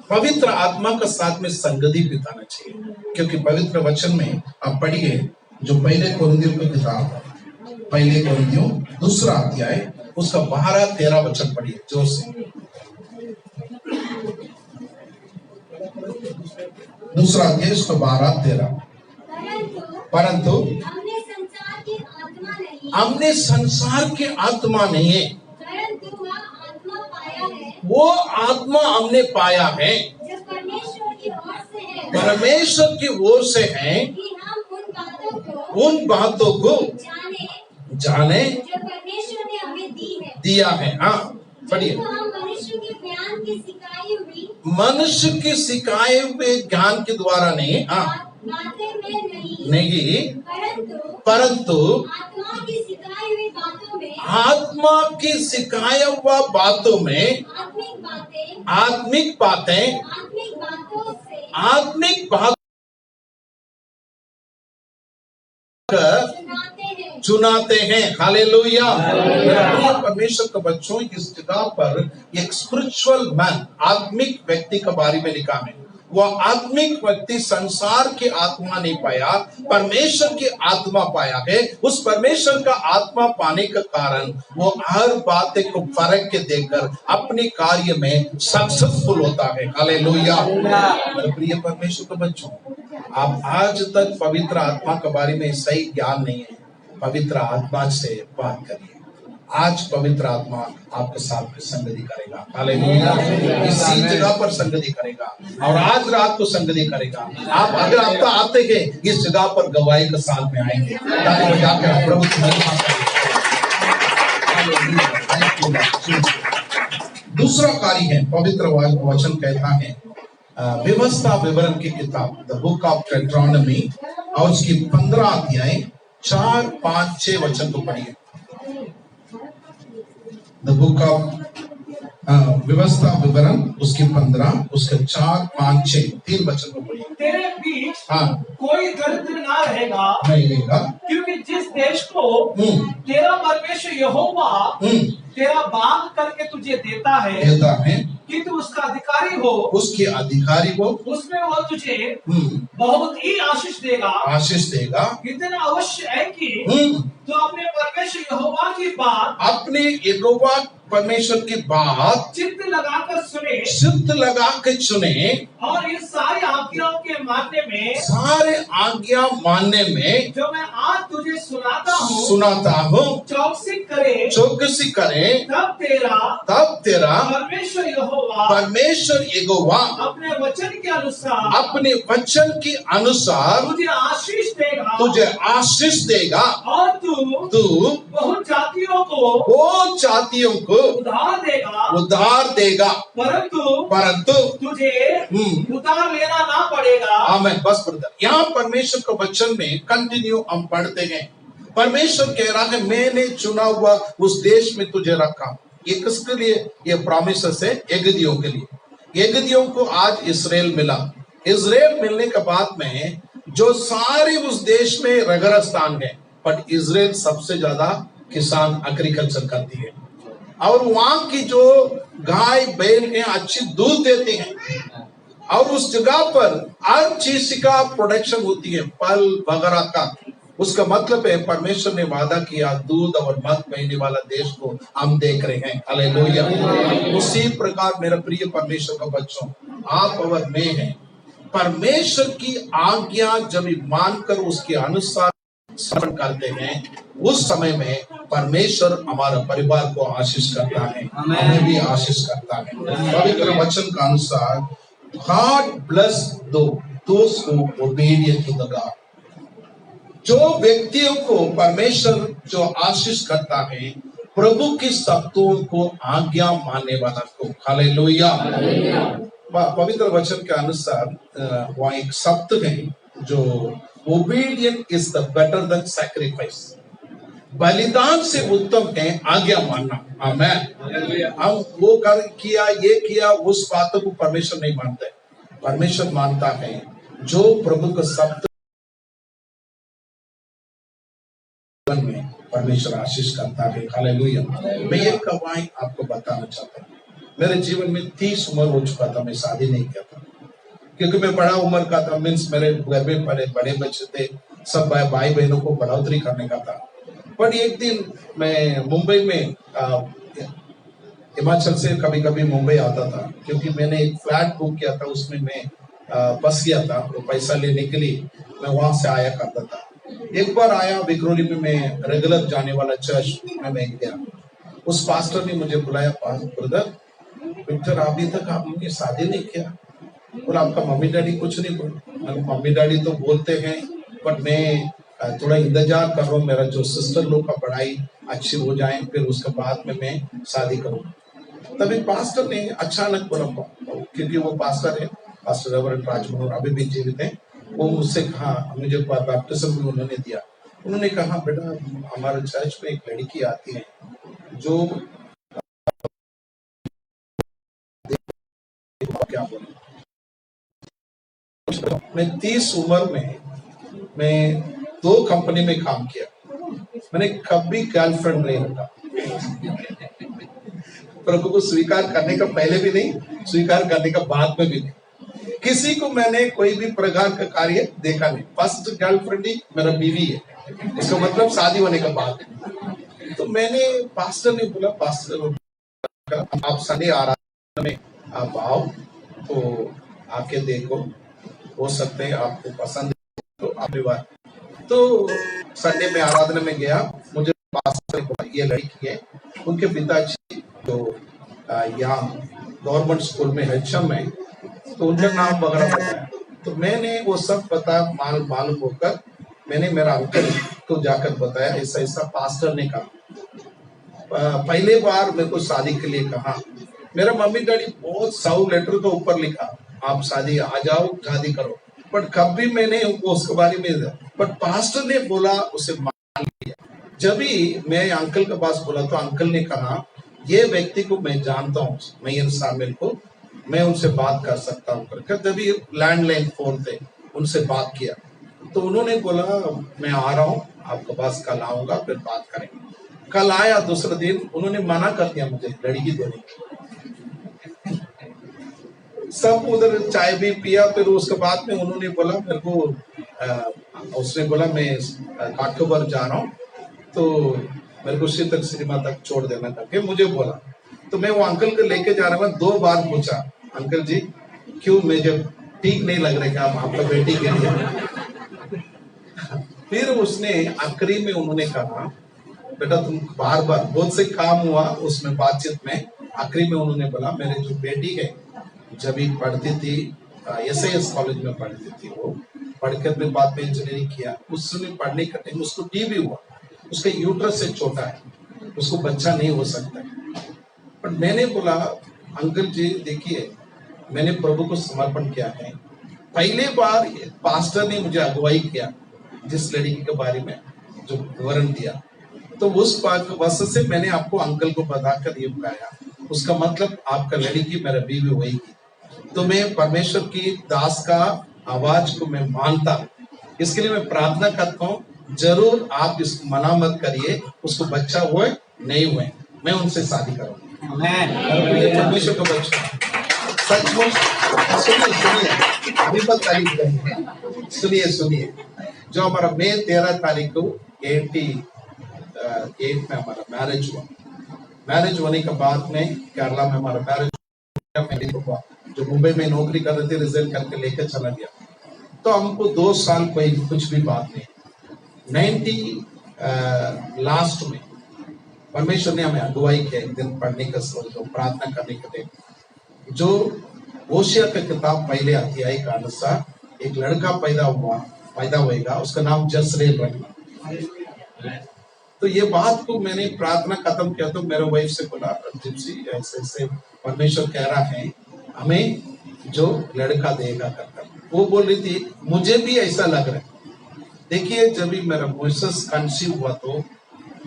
पवित्र आत्मा का साथ में संगति बिताना चाहिए, क्योंकि पवित्र वचन में आप पढ़िए जो पहले कोरिन्थियों की किताब, पहले कोरिन्थियों 2 अध्याय उसका 12-13 वचन पढ़िए जोर से। 2 अध्याय उसका 12-13। परंतु हमने संसार की आत्मा नहीं है, वो आत्मा हमने पाया है जो परमेश्वर की ओर से है, परमेश्वर की ओर से है, कि हम उन बातों को जाने जो परमेश्वर ने हमें दिया है। हाँ पढ़िए। तो हम मनुष्य के ज्ञान की सिखाई हुई, मनुष्य की सिखाए हुए ज्ञान के द्वारा नहीं, बातें में नहीं, परंतु आत्मा की सिखाई हुई बातों में, आत्मा की सिखाया हुआ बातों में, आत्मिक बातें आत्मिक बात चुनाते हैं। हालेलुया। परमेश्वर के बच्चों, इस जगह पर एक स्पिरिचुअल मैन, आत्मिक व्यक्ति के बारे में लिखा है। वह आत्मिक व्यक्ति संसार की आत्मा नहीं पाया, परमेश्वर की आत्मा पाया है। उस परमेश्वर का आत्मा पाने के कारण वो हर बात को फर्क के देकर अपने कार्य में सक्सेसफुल होता है। हालेलुया। मेरे प्रिय परमेश्वर के बच्चों, आप आज तक पवित्र आत्मा के बारे में सही ज्ञान नहीं है, पवित्र आत्मा से बात करिए। आज पवित्र आत्मा आपके साथ में संगति करेगा। हालेलुया। इसी जगह पर संगति करेगा और आज रात को संगति करेगा। आप अगर आपका आते हैं इस जगह पर गवाही के साथ में आएंगे, ताकि बजाकर प्रभु की महिमा करें। दूसरा कार्य है, पवित्र वचन कहता है व्यवस्था विवरण की किताब, द बुक ऑफ डेट्रोनॉमी, और उसकी 15 अध्याय 4, 5, 6 वचन को पढ़िए। द बुक ऑफ व्यवस्था विवरण उसकी 15, उसके 4, 5, 6 3 वचन को पढ़िए। तेरे बीच हाँ कोई दरिद्र ना रहेगा, नहीं रहेगा, क्योंकि जिस देश को तेरा परमेश्वर यहोवा तेरा बाग करके तुझे देता है कि तू उसका अधिकारी हो, उसके अधिकारी हो, उसमें वो तुझे बहुत ही आशीष देगा। इतना अवश्य है कि तो अपने परमेश्वर यहोवा की बात, अपने यहोवा परमेश्वर की बात चित्त लगाकर सुने और इन सारी आज्ञाओं के मानने में, सारे आज्ञा मानने में जो मैं आज तुझे सुनाता हूँ चौकसी करे, तब तेरा परमेश्वर यहोवा अपने वचन के अनुसार तुझे आशीष देगा और तू बहुत जातियों को उधार देगा परंतु तुझे उधार लेना ना पड़ेगा। आमेन। बस ब्रदर, यहाँ परमेश्वर के वचन में कंटिन्यू हम पढ़ते हैं। परमेश्वर कह रहा है मैंने चुना हुआ उस देश में तुझे रखा। ये किसके लिए? ये प्रॉमिस है यहूदियों के लिए। यहूदियों को आज इस्राएल मिला। इस्राएल मिलने के बाद में जो सारे उस देश में रेगिस्तान है, बट इस्राएल सबसे ज्यादा किसान एग्रीकल्चर करती है और वहां की जो गाय बैल हैं अच्छी दूध देते हैं और उस जगह पर हर चीज का प्रोडक्शन होती है, फल वगैरह का। उसका मतलब है परमेश्वर ने वादा किया दूध और मध बहने वाला देश को हम देख रहे हैं। हालेलुया। उसी प्रकार मेरा प्रिय परमेश्वर का बच्चों, आप और मैं हैं। परमेश्वर की आज्ञा जब मानकर उसके अनुसार श्रवण करते हैं, उस समय में परमेश्वर हमारा परिवार को आशीष करता है, हमें भी आशीष करता है। पवित्र वचन का अनुसार God bless those who obedient to the God। जो व्यक्तियों को परमेश्वर जो आशीष करता है, प्रभु की शब्दों को आज्ञा मानने वाला को। हालेलुया। पवित्र वचन के अनुसार वहाँ एक शब्द है जो obedient is the better than sacrifice. बलिदान से उत्तम है आज्ञा मानना। आमेन। हम वो कर किया, ये किया, उस बातों को परमेश्वर नहीं मानता है। परमेश्वर मानता है जो प्रभु का शब्द में परमेश्वर आशीष करता है। हालेलुया। मैं ये गवाही आपको बताना चाहता हूँ। मेरे जीवन में 30 उम्र हो चुका था, मैं शादी नहीं किया था क्योंकि मैं बड़ा उम्र का था। मीन्स मेरे घर में बड़े बच्चे थे, सब भाई बहनों को बढ़ोतरी करने का था। पर एक दिन मैं मुंबई में हिमाचल से कभी कभी मुंबई आता था क्योंकि मैंने एक फ्लैट बुक किया था, उसमें मैं बस गया था तो पैसा लेने के लिए मैं वहां से आया करता था। एक बार आया विक्रोली में, मैं रेगुलर जाने वाला चर्च में मैं गया। उस पास्टर ने मुझे बुलाया, ब्रदर विक्टर अभी तक आपने शादी नहीं किया और आपका मम्मी डैडी कुछ नहीं बोले। मम्मी डैडी तो बोलते हैं बट मैं थोड़ा इंतजार कर रहा हूँ, मेरा जो सिस्टर लोग का पढ़ाई अच्छी हो जाए फिर उसके बाद में मैं शादी करूँ। तभी पास्टर ने अचानक बोला, क्योंकि वो पास्टर है, पास्टर रेवरेंड राजमनोहर अभी भी जीवित है। वो मुझसे कहा, मुझे बैप्टिज्म भी उन्होंने दिया। उन्होंने कहा बेटा हमारे चर्च में एक लड़की आती है जो क्या बोले, मैं 30 उम्र में मैं 2 कंपनी में काम किया, मैंने कभी गर्लफ्रेंड नहीं रखा। प्रभु को स्वीकार करने का पहले भी नहीं, स्वीकार करने का बाद में भी नहीं। किसी को मैंने कोई भी प्रकार का कार्य देखा नहीं। फर्स्ट गर्लफ्रेंड ही मेरा बीवी है, इसका मतलब शादी होने के बाद। तो मैंने पास्टर ने बोला, पास्टर आप संडे आराधना में आप आओ तो आके देखो, हो सकते हैं आपको पसंद तो आपके बात। तो संडे में आराधना में गया, मुझे पास्टर ने बोला ये लड़की है, उनके पिताजी तो यहाँ गवर्नमेंट स्कूल में हेचम है, तो उनका नाम वगैरह बताया। तो मैंने वो सब मालूम होकर मैंने मेरा अंकल को जाकर बताया, ऐसा ऐसा पास्टर ने कहा। पहले बार मेरे को शादी के लिए कहा, मेरा मम्मी डैडी बहुत 100 लेटर के ऊपर लिखा आप शादी आ जाओ शादी करो, बट कभी मैंने उसके बारे में, बट पास्टर ने बोला उसे मान लिया। जब भी मैं अंकल के पास बोला तो अंकल ने कहा ये व्यक्ति को मैं जानता हूँ, मय्यर सामिल को, मैं उनसे बात कर सकता हूँ करके। तभी लैंडलाइन फोन थे, उनसे बात किया तो उन्होंने बोला मैं आ रहा हूँ आपके पास, कल आऊंगा फिर बात करेंगे। कल आया, दूसरे दिन उन्होंने मना कर दिया मुझे लड़की देने की। सब उधर चाय भी पिया, फिर उसके बाद में उन्होंने बोला मेरे को, उसने बोला मैं काठगोबर जा रहा हूँ तो मेरे को शीतल सिनेमा तक छोड़ देना करके मुझे बोला। तो मैं वो अंकल को लेके जा रहा था, 2 बार पूछा अंकल जी क्यों, मुझे ठीक नहीं लग रहा है आपका बेटी के लिए। फिर उसने आखिरी में उन्होंने कहा बेटा तुम बार बार बहुत से काम हुआ उसमें बातचीत में, आखिरी में उन्होंने बोला मेरे जो बेटी है जब भी पढ़ती थी एसआईएस कॉलेज में पढ़ती थी, वो पढ़कर फिर बाद में इंजीनियरिंग किया, उसने पढ़ने का टाइम उसको टीबी हुआ, उसका यूट्रस से छोटा है, उसको बच्चा नहीं हो सकता है। पर मैंने बोला अंकल जी देखिए, मैंने प्रभु को समर्पण किया है। पहले बार पास्टर ने मुझे अगुवाई किया जिस लड़की के बारे में जो विवरण दिया, तो उस वजह से मैंने आपको अंकल को बताकर ये बताया। उसका मतलब आपका लड़की मेरा बीवी होगी। तो मैं परमेश्वर की दास का आवाज को मैं मानता हूँ, इसके लिए मैं प्रार्थना करता हूँ, जरूर आप इसको मना मत करिए, उसको बच्चा हुए नहीं हुए, मैं उनसे शादी करूंगा। परमेश्वर का बच्चा सचमुच। सुनिए अभी पर तारीख करेंगे, सुनिए जो हमारा मई 13 तारीख को 88 में हमारा मैरिज हुआ। मैरिज होने के बाद में केरला में हमारा मैरिज हुआ। जो मुंबई में नौकरी कर रहे थे, रिजाइन करके लेकर चला गया। तो हमको 2 साल कोई कुछ भी बात नहीं। 90 लास्ट में परमेश्वर ने हमें अगुवाई किया, एक दिन पढ़ने का जो प्रार्थना करने के लिए, जो होशिया का किताब पहले अध्याय का अनुसार एक लड़का पैदा होएगा, उसका नाम जसरेल रखना। तो ये बात को मैंने प्रार्थना खत्म किया तो मेरे वाइफ से बोला, जिप्सी ऐसे परमेश्वर कह रहा है हमें जो लड़का देगा करकर। वो बोल रही थी मुझे भी ऐसा लग रहा है। देखिए जब भी मेरा मोसेस कंसीव हुआ तो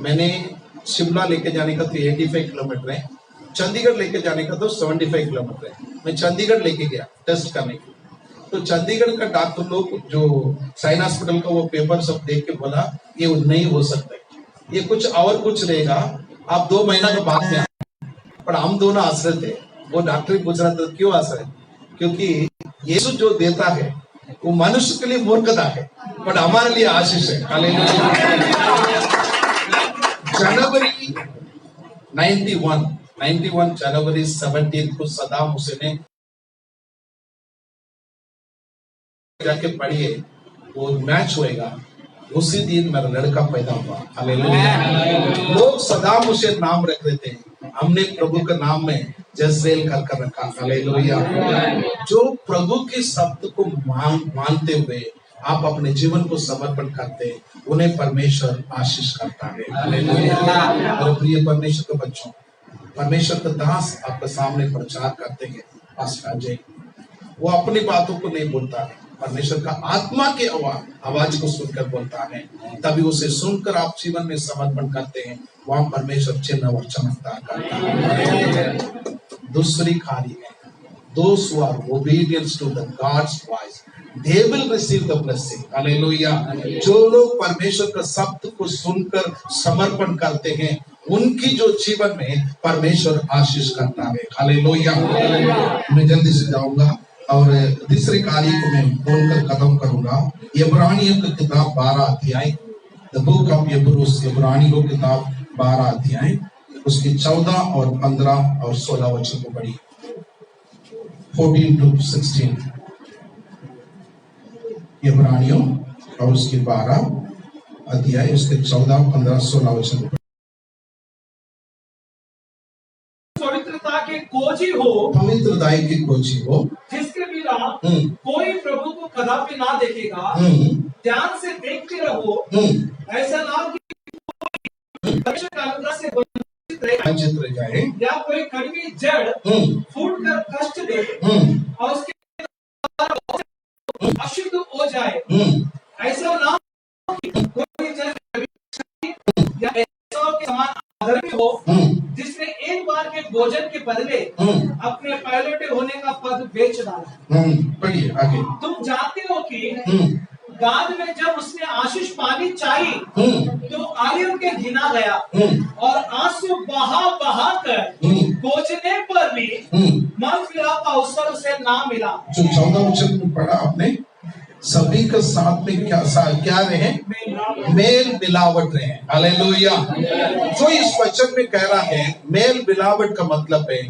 मैंने शिमला लेके जाने का तो 85 किलोमीटर है, चंडीगढ़ लेके जाने का तो 75 किलोमीटर है। मैं चंडीगढ़ लेके गया टेस्ट करने के, तो चंडीगढ़ का डॉक्टर लोग जो साइन हॉस्पिटल का वो पेपर सब देख के बोला ये नहीं हो सकता, ये कुछ और कुछ रहेगा, आप 2 महीना के बाद में। पर हम दोनों आश्रय थे। वो डॉक्टर पूछ रहा था क्यों आश्रय, क्योंकि यीशु जो देता है वो मनुष्य के लिए मूर्खता है पर हमारे लिए आशीष है। जनवरी 91 जनवरी 17 को सदाम हुसैन ने जाके पढ़िए वो मैच होएगा, उसी दिन मेरा लड़का पैदा हुआ। हालेलुया। लोग सदाम हुसैन नाम रख रहे थे, हमने प्रभु के नाम में जसरेल कर रखा। हालेलुया। जो प्रभु के शब्द को मानते हुए आप अपने जीवन को समर्पण करते हैं, उन्हें परमेश्वर आशीष करता है। हालेलुया। मेरे प्रिय परमेश्वर के बच्चों, परमेश्वर का दास आपके सामने प्रचार करते हैं पास्टर अजय, वो अपनी बातों को नहीं बोलता है, परमेश्वर का आत्मा के आवाज को सुनकर बोलता है। तभी उसे सुनकर आप जीवन में समर्पण करते हैं, वहां परमेश्वर चिन्ह और चमत्कार करता है। दूसरी खाली है, those who are obedient to the God's voice, they will receive the blessing. Hallelujah. जो लोग परमेश्वर का शब्द को सुनकर समर्पण करते हैं, उनकी जो जीवन में परमेश्वर आशीष करता है। हालेलुया। मैं जल्दी से जाऊंगा और तीसरे कार्य को मैं बोलकर खत्म करूंगा। इब्रानियों की किताब 12 अध्याय, द बुक ऑफ इब्रूस, इब्रानियों की किताब 12 अध्याय, उसकी 14 और 15 और 16 वचन को पढ़िए। 14 to 16 इब्रानियों और उसकी 12 अध्याय, उसके 14, 15, 16 वचन को। पवित्रता के खोजी हो, पवित्रता की खोजी हो, जिसके बिना कोई प्रभु को कदापि ना देखेगा। ध्यान से देखते रहो, ऐसा ना कि परमेश्वर के अनुग्रह से वंचित रह जाए, या कोई कड़वी जड़ फूट कर कष्ट दे और उसके अशुद्ध हो जाए। ऐसा ना हो कि कोई जड़ या ऐसा के समान अधर्मी हो, जिसने एक बार के भोजन के बदले अपने पायलट होने का पद बेच डाला। पढ़िए आगे। तुम जानते हो कि बाद में जब उसने आशीष पानी चाहिए तो आर्यों के घिना गया और आंसू बहा कर खोजने पर भी मन फिराव का अवसर उसे ना मिला। जो 14 वचन में पढ़ा आपने, सभी के साथ में क्या रहे, मेल मिलावट रहे। हालेलुया। जो इस वचन में कह रहा है मेल मिलावट का मतलब है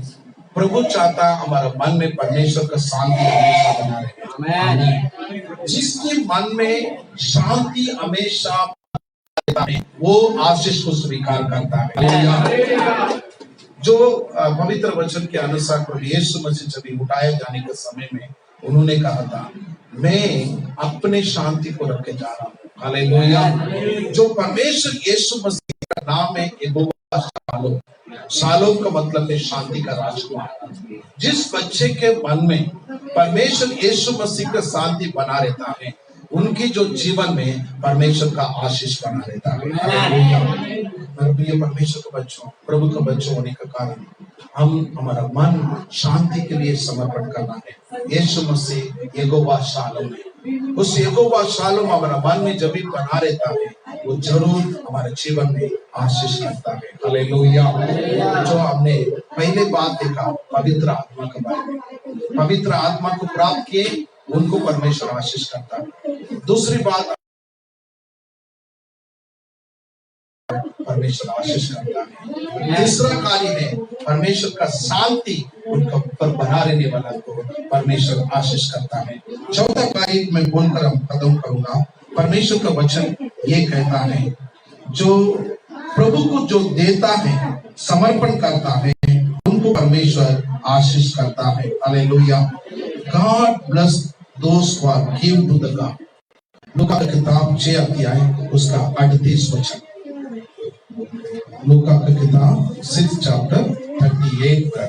प्रभु चाहता हमारा मन में परमेश्वर का शांति हमेशा बना रहे। जिसके मन में शांति हमेशा है, वो आशीष को स्वीकार करता है। जो पवित्र वचन के अनुसार प्रभु यीशु मसीह जब उठाए जाने के समय में उन्होंने कहा था, मैं अपने शांति को रख के जा रहा हूँ, हालेलुया। जो परमेश्वर यीशु मसीह का नाम है यहोवा शालोम। शालोम का मतलब है शांति का राजकुमार। जिस बच्चे के मन में परमेश्वर यीशु मसीह का शांति बना रहता है, उनकी जो जीवन में परमेश्वर का आशीष बना रहता है। हालेलुया। मेरे प्रिय परमेश्वर के बच्चों, प्रभु का बच्चों होने का कारण हम हमारा मन शांति के लिए समर्पण करना है। यीशु मसीह यहोवा शालोम है। उस यहोवा शालोम हमारा मन में जब भी बना रहता है, वो जरूर हमारे जीवन में आशीष करता है। हालेलुया। जो हमने पहले बात देखा पवित्र आत्मा के बारे में, पवित्र आत्मा को प्राप्त किए उनको परमेश्वर आशीष करता है। दूसरी बात परमेश्वर आशीष करता है। तीसरा कार्य है परमेश्वर का शांति उनका ऊपर बना रहने वाला को परमेश्वर आशीष करता है। चौथा कार्य मैं बोलकर हम खत्म करूंगा। परमेश्वर का वचन ये कहता है, जो प्रभु को जो देता है, समर्पण करता है, उनको परमेश्वर आशीष करता है। Hallelujah. God bless those who are give to the God। लूका का किताब 6 अध्याय उसका 38 वचन। लूका का किताब 6 chapter 38 का।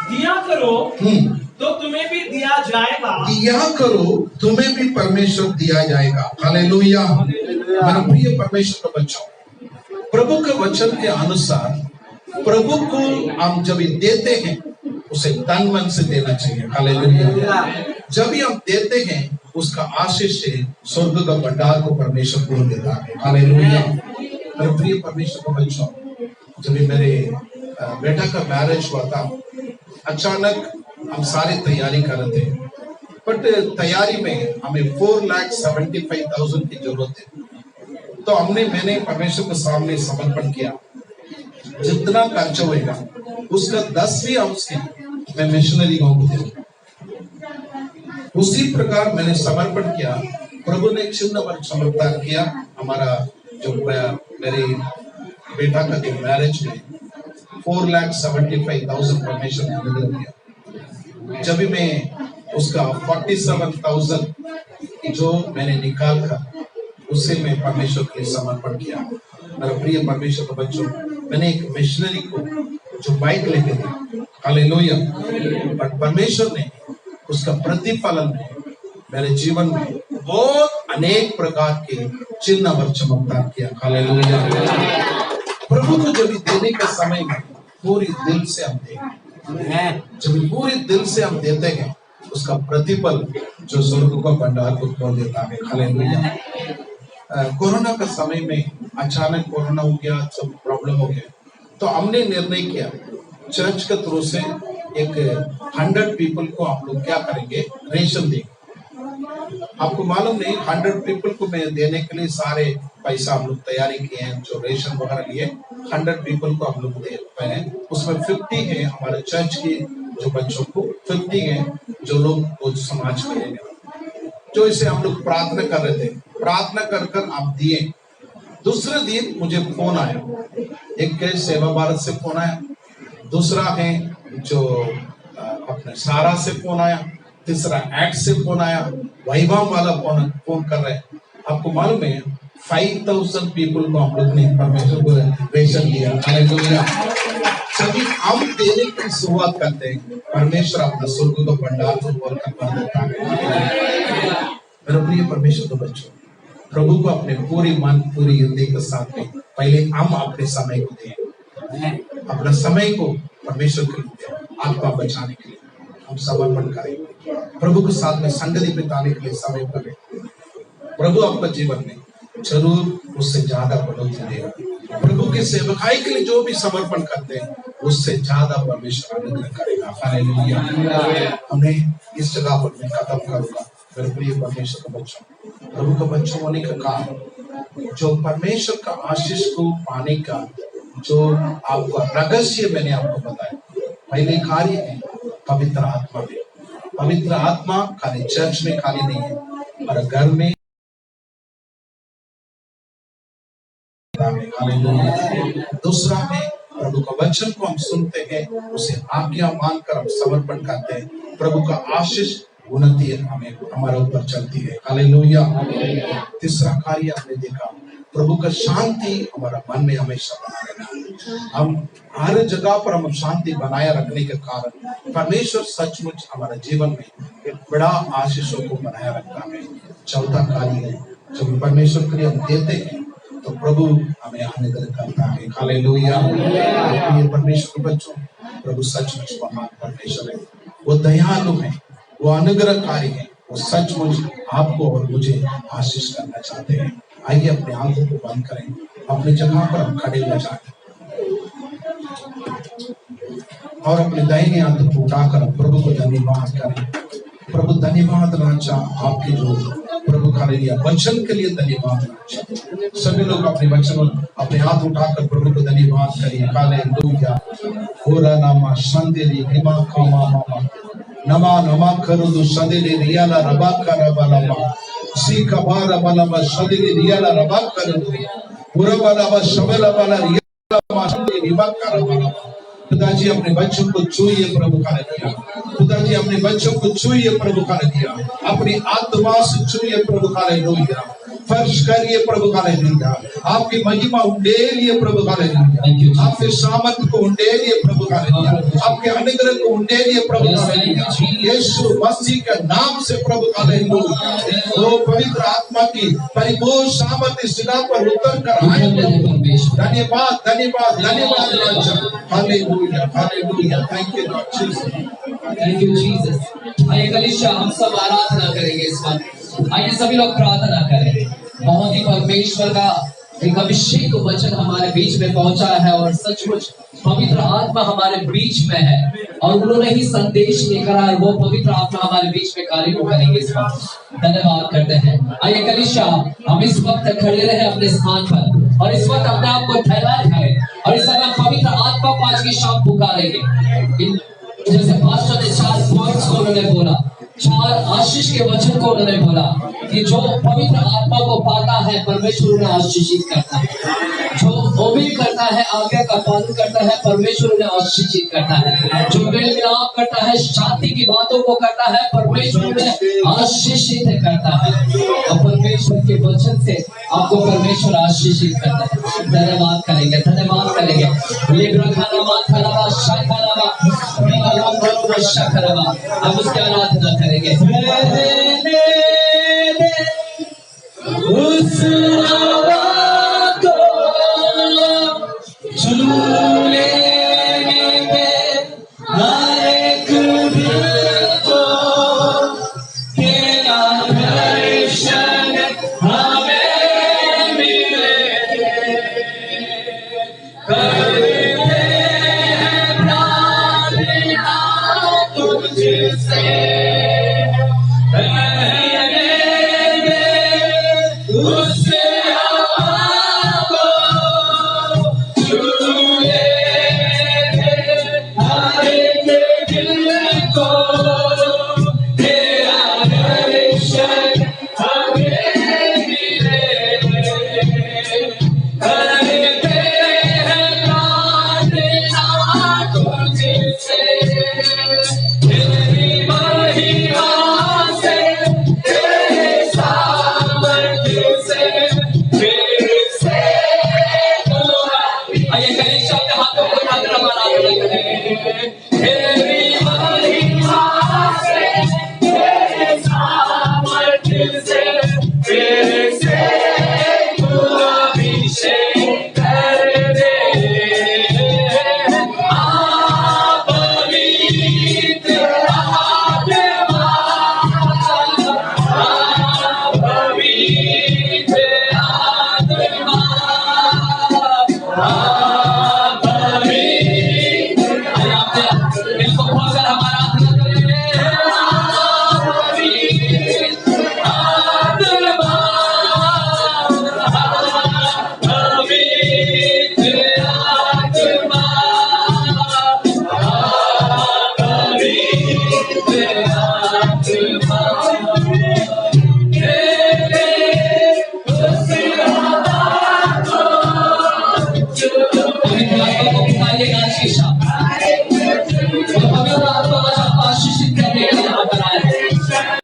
दिया करो तो तुम्हें भी दिया जाएगा। दिया करो तुम्हें भी परमेश्वर दिया जाएगा। हालेलुया। मेरे प्रिय परमेश्वर के बच्चों, प्रभु के वचन के अनुसार प्रभु को हम जब देते हैं, उसे तन मन से देना चाहिए। हालेलुया। जब भी हम देते हैं, उसका आशीष से स्वर्ग का भंडार को परमेश्वर को देता है। हालेलुया। मेरे प्रिय परमेश्वर के बच्चों, जब मेरे बेटा का मैरिज हुआ था, अचानक हम सारी तैयारी कर रहे थे, बट तैयारी में हमें 4,75,000 की जरूरत है। तो मैंने परमेश्वर के सामने समर्पण किया, जितना खर्चा होगा उसका 10वीं अंश मैं मिशनरी को दूंगा। उसी प्रकार मैंने समर्पण किया। प्रभु ने चिन्ह पर चमत्कार किया। हमारा जो मेरे बेटा का जो मैरिज में 4,75,000 परमेश्वर ने अनुग्रह किया। जब भी मैं उसका 47,000 जो मैंने निकाल कर उसे मैं परमेश्वर के लिए समर्पण किया। मेरे प्रिय परमेश्वर के बच्चों, मैंने एक मिशनरी को जो बाइक लेके दी। हालेलुया। पर परमेश्वर ने उसका प्रतिफलन मेरे जीवन में बहुत अनेक प्रकार के चिन्ह और चमत्कार किया। हालेलुया। प्रभु को जब देने के समय में पूरी दिल से हम देंगे। जब पूरी दिल से हम देते हैं, उसका प्रतिफल जो स्वर्ग का भंडार को खोल देता है। हालेलुया। कोरोना का समय में अचानक कोरोना हो गया, सब प्रॉब्लम हो गया, तो हमने निर्णय किया चर्च के थ्रू से एक 100 पीपल को हम लोग क्या करेंगे, रेशन देंगे। आपको मालूम नहीं, 100 पीपल को मैं देने के लिए सारे पैसा हम लोग तैयारी किए हैं, जो रेशन वगैरह लिए 100 पीपल को हम लोग दे पाए। उसमें 50 है हमारे चर्च के जो बच्चों को, 50 है जो लोग वो समाज के लिए, जो इसे हम लोग प्रार्थना कर रहे थे। प्रार्थना कर कर आप दिए। दूसरे दिन मुझे फोन आया, एक सेवा भारत से फोन आया, दूसरा है जो अपने सारा से फोन आया, तीसरा एक्ट से फोन आया, वैभव वाला फोन कर रहे हैं। आपको मालूम है 5,000 पीपल को हम लोग ने परमेश्वर को रेशन दिया। हालेलुया। सभी हम देने की शुरुआत करते हैं, परमेश्वर अपना स्वर्ग का भंडार को खोल कर भर देता है। मेरे प्रिय परमेश्वर के बच्चों, प्रभु को अपने पूरी मन पूरी हृदय के साथ में पहले हम अपने समय को दें, अपना समय को परमेश्वर के लिए, आत्मा बचाने के लिए हम समर्पण करें। प्रभु के साथ में संगति बिताने के लिए समय करें। प्रभु आपका जीवन में जरूर उससे ज्यादा बढ़ोतरी देगा। प्रभु की सेवकाई के लिए जो भी समर्पण करते हैं, उससे ज्यादा परमेश्वर अनुग्रह करेगा। हालेलुया। हमें इस जगह पर मैं खत्म करूंगा। मेरे प्रिय परमेश्वर के बच्चों, प्रभु का बच्चों होने का कारण, जो परमेश्वर का आशीष को पाने का जो आपका रहस्य मैंने आपको बताया, पहले कार्य है पवित्र आत्मा में। पवित्र आत्मा खाली चर्च में खाली नहीं है, और घर में। दूसरा है प्रभु का वचन को हम सुनते हैं, उसे आज्ञा मानकर हम समर्पण करते हैं। प्रभु का आशीष उन्नति हमें हमारे ऊपर चलती है। हालेलुया। तीसरा कार्य हमने देखा, प्रभु का शांति हमारा मन में हमेशा बना रहना। हम हर जगह पर हम शांति बनाए रखने के कारण परमेश्वर सचमुच हमारे जीवन में एक बड़ा आशीषों को बनाए रखता है। चौथा कार्य है, जब परमेश्वर के लिए हम देते हैं तो प्रभु हमें अनुग्रह करता है। हालेलुया। ये परमेश्वर के बच्चों, प्रभु सचमुच महान परमेश्वर है, वो दयालु है, वो अनुग्रहकारी है, वो सचमुच आपको और मुझे आशीष करना चाहते हैं। आइए अपने आंखों को बंद करें, अपनी जगह पर हम खड़े हो जाएं और अपने दाहिने हाथ को उठाकर प्रभु को धन्यवाद करें। प्रभु धन्यवाद राजा, आपके जो प्रभु हालेलुया वचन के लिए धन्यवाद राजा। सभी लोग अपने वचन अपने हाथ उठाकर प्रभु को धन्यवाद करिए। हालेलुया। ओरा नामा संदेरी निमा कामा मामा नमा नमा करुदु सदेरी रियाला रबा करबलमा सी कबारा बलमा सदेरी रियाला रबा करुदु पुरबलमा सबलबला रियाला मा सदेरी रिबा करबलमा। पिताजी अपने बच्चों को छूइए प्रभु हालेलुया। पिताजी अपने बच्चों को छूइए प्रभु हालेलुया। अपनी आत्मा से छूइए प्रभु हालेलुया। फर्श करिए प्रभु हालेलुया। आपकी महिमा उंडेलिए प्रभु हालेलुया। आपके सामर्थ को उंडेलिए प्रभु हालेलुया। आपके अनुग्रह को उंडेलिए प्रभु हालेलुया। यीशु मसीह के नाम से प्रभु हालेलुया। वो पवित्र आत्मा की परिपूर्ण सामर्थ इस जगह पर उतर कर आए। धन्यवाद धन्यवाद धन्यवाद राजा। Hallelujah hallelujah. Thank you Lord Jesus. Thank you Jesus. आइए कलीसिया हम सब आराधना करेंगे इस वक्त। आइए सभी लोग प्रार्थना करें। बहुत ही परमेश्वर का एक अभिषेक वचन हमारे बीच में पहुंचा है और सचमुच पवित्र आत्मा हमारे बीच में है और उन्होंने ही संदेश लेकर आए। वो पवित्र आत्मा हमारे बीच में कार्य को करेंगे इस वक्त। धन्यवाद करते हैं। आइए कलीसिया हम इस वक्त खड़े रहे अपने स्थान पर और इस वक्त अपने आप को ठहराए करें और इस समय पवित्र आत्मा को आज की शाम पुकारेंगे। जैसे पास्टर ने 4 पॉइंट्स को उन्होंने बोला, 4 आशीष के वचन को उन्होंने बोला कि जो पवित्र आत्मा को पाता है परमेश्वर उन्हें आशीषित करता है। जो उम्मीद करता है, आज्ञा का पालन करता है, परमेश्वर उन्हें आशीषित करता है। जो मेल मिलाप करता है, शांति की बातों को करता है, परमेश्वर उन्हें आशीषित करता है। और परमेश्वर के वचन से आपको परमेश्वर आशीषित करता है। धन्यवाद करेंगे, धन्यवाद करेंगे। हम उसकी आराधना करेंगे। उस हवा को छू लेंगे हर एक दिल को, तेरा दर्शन हमें मिले। करते हैं प्रार्थना तुझसे,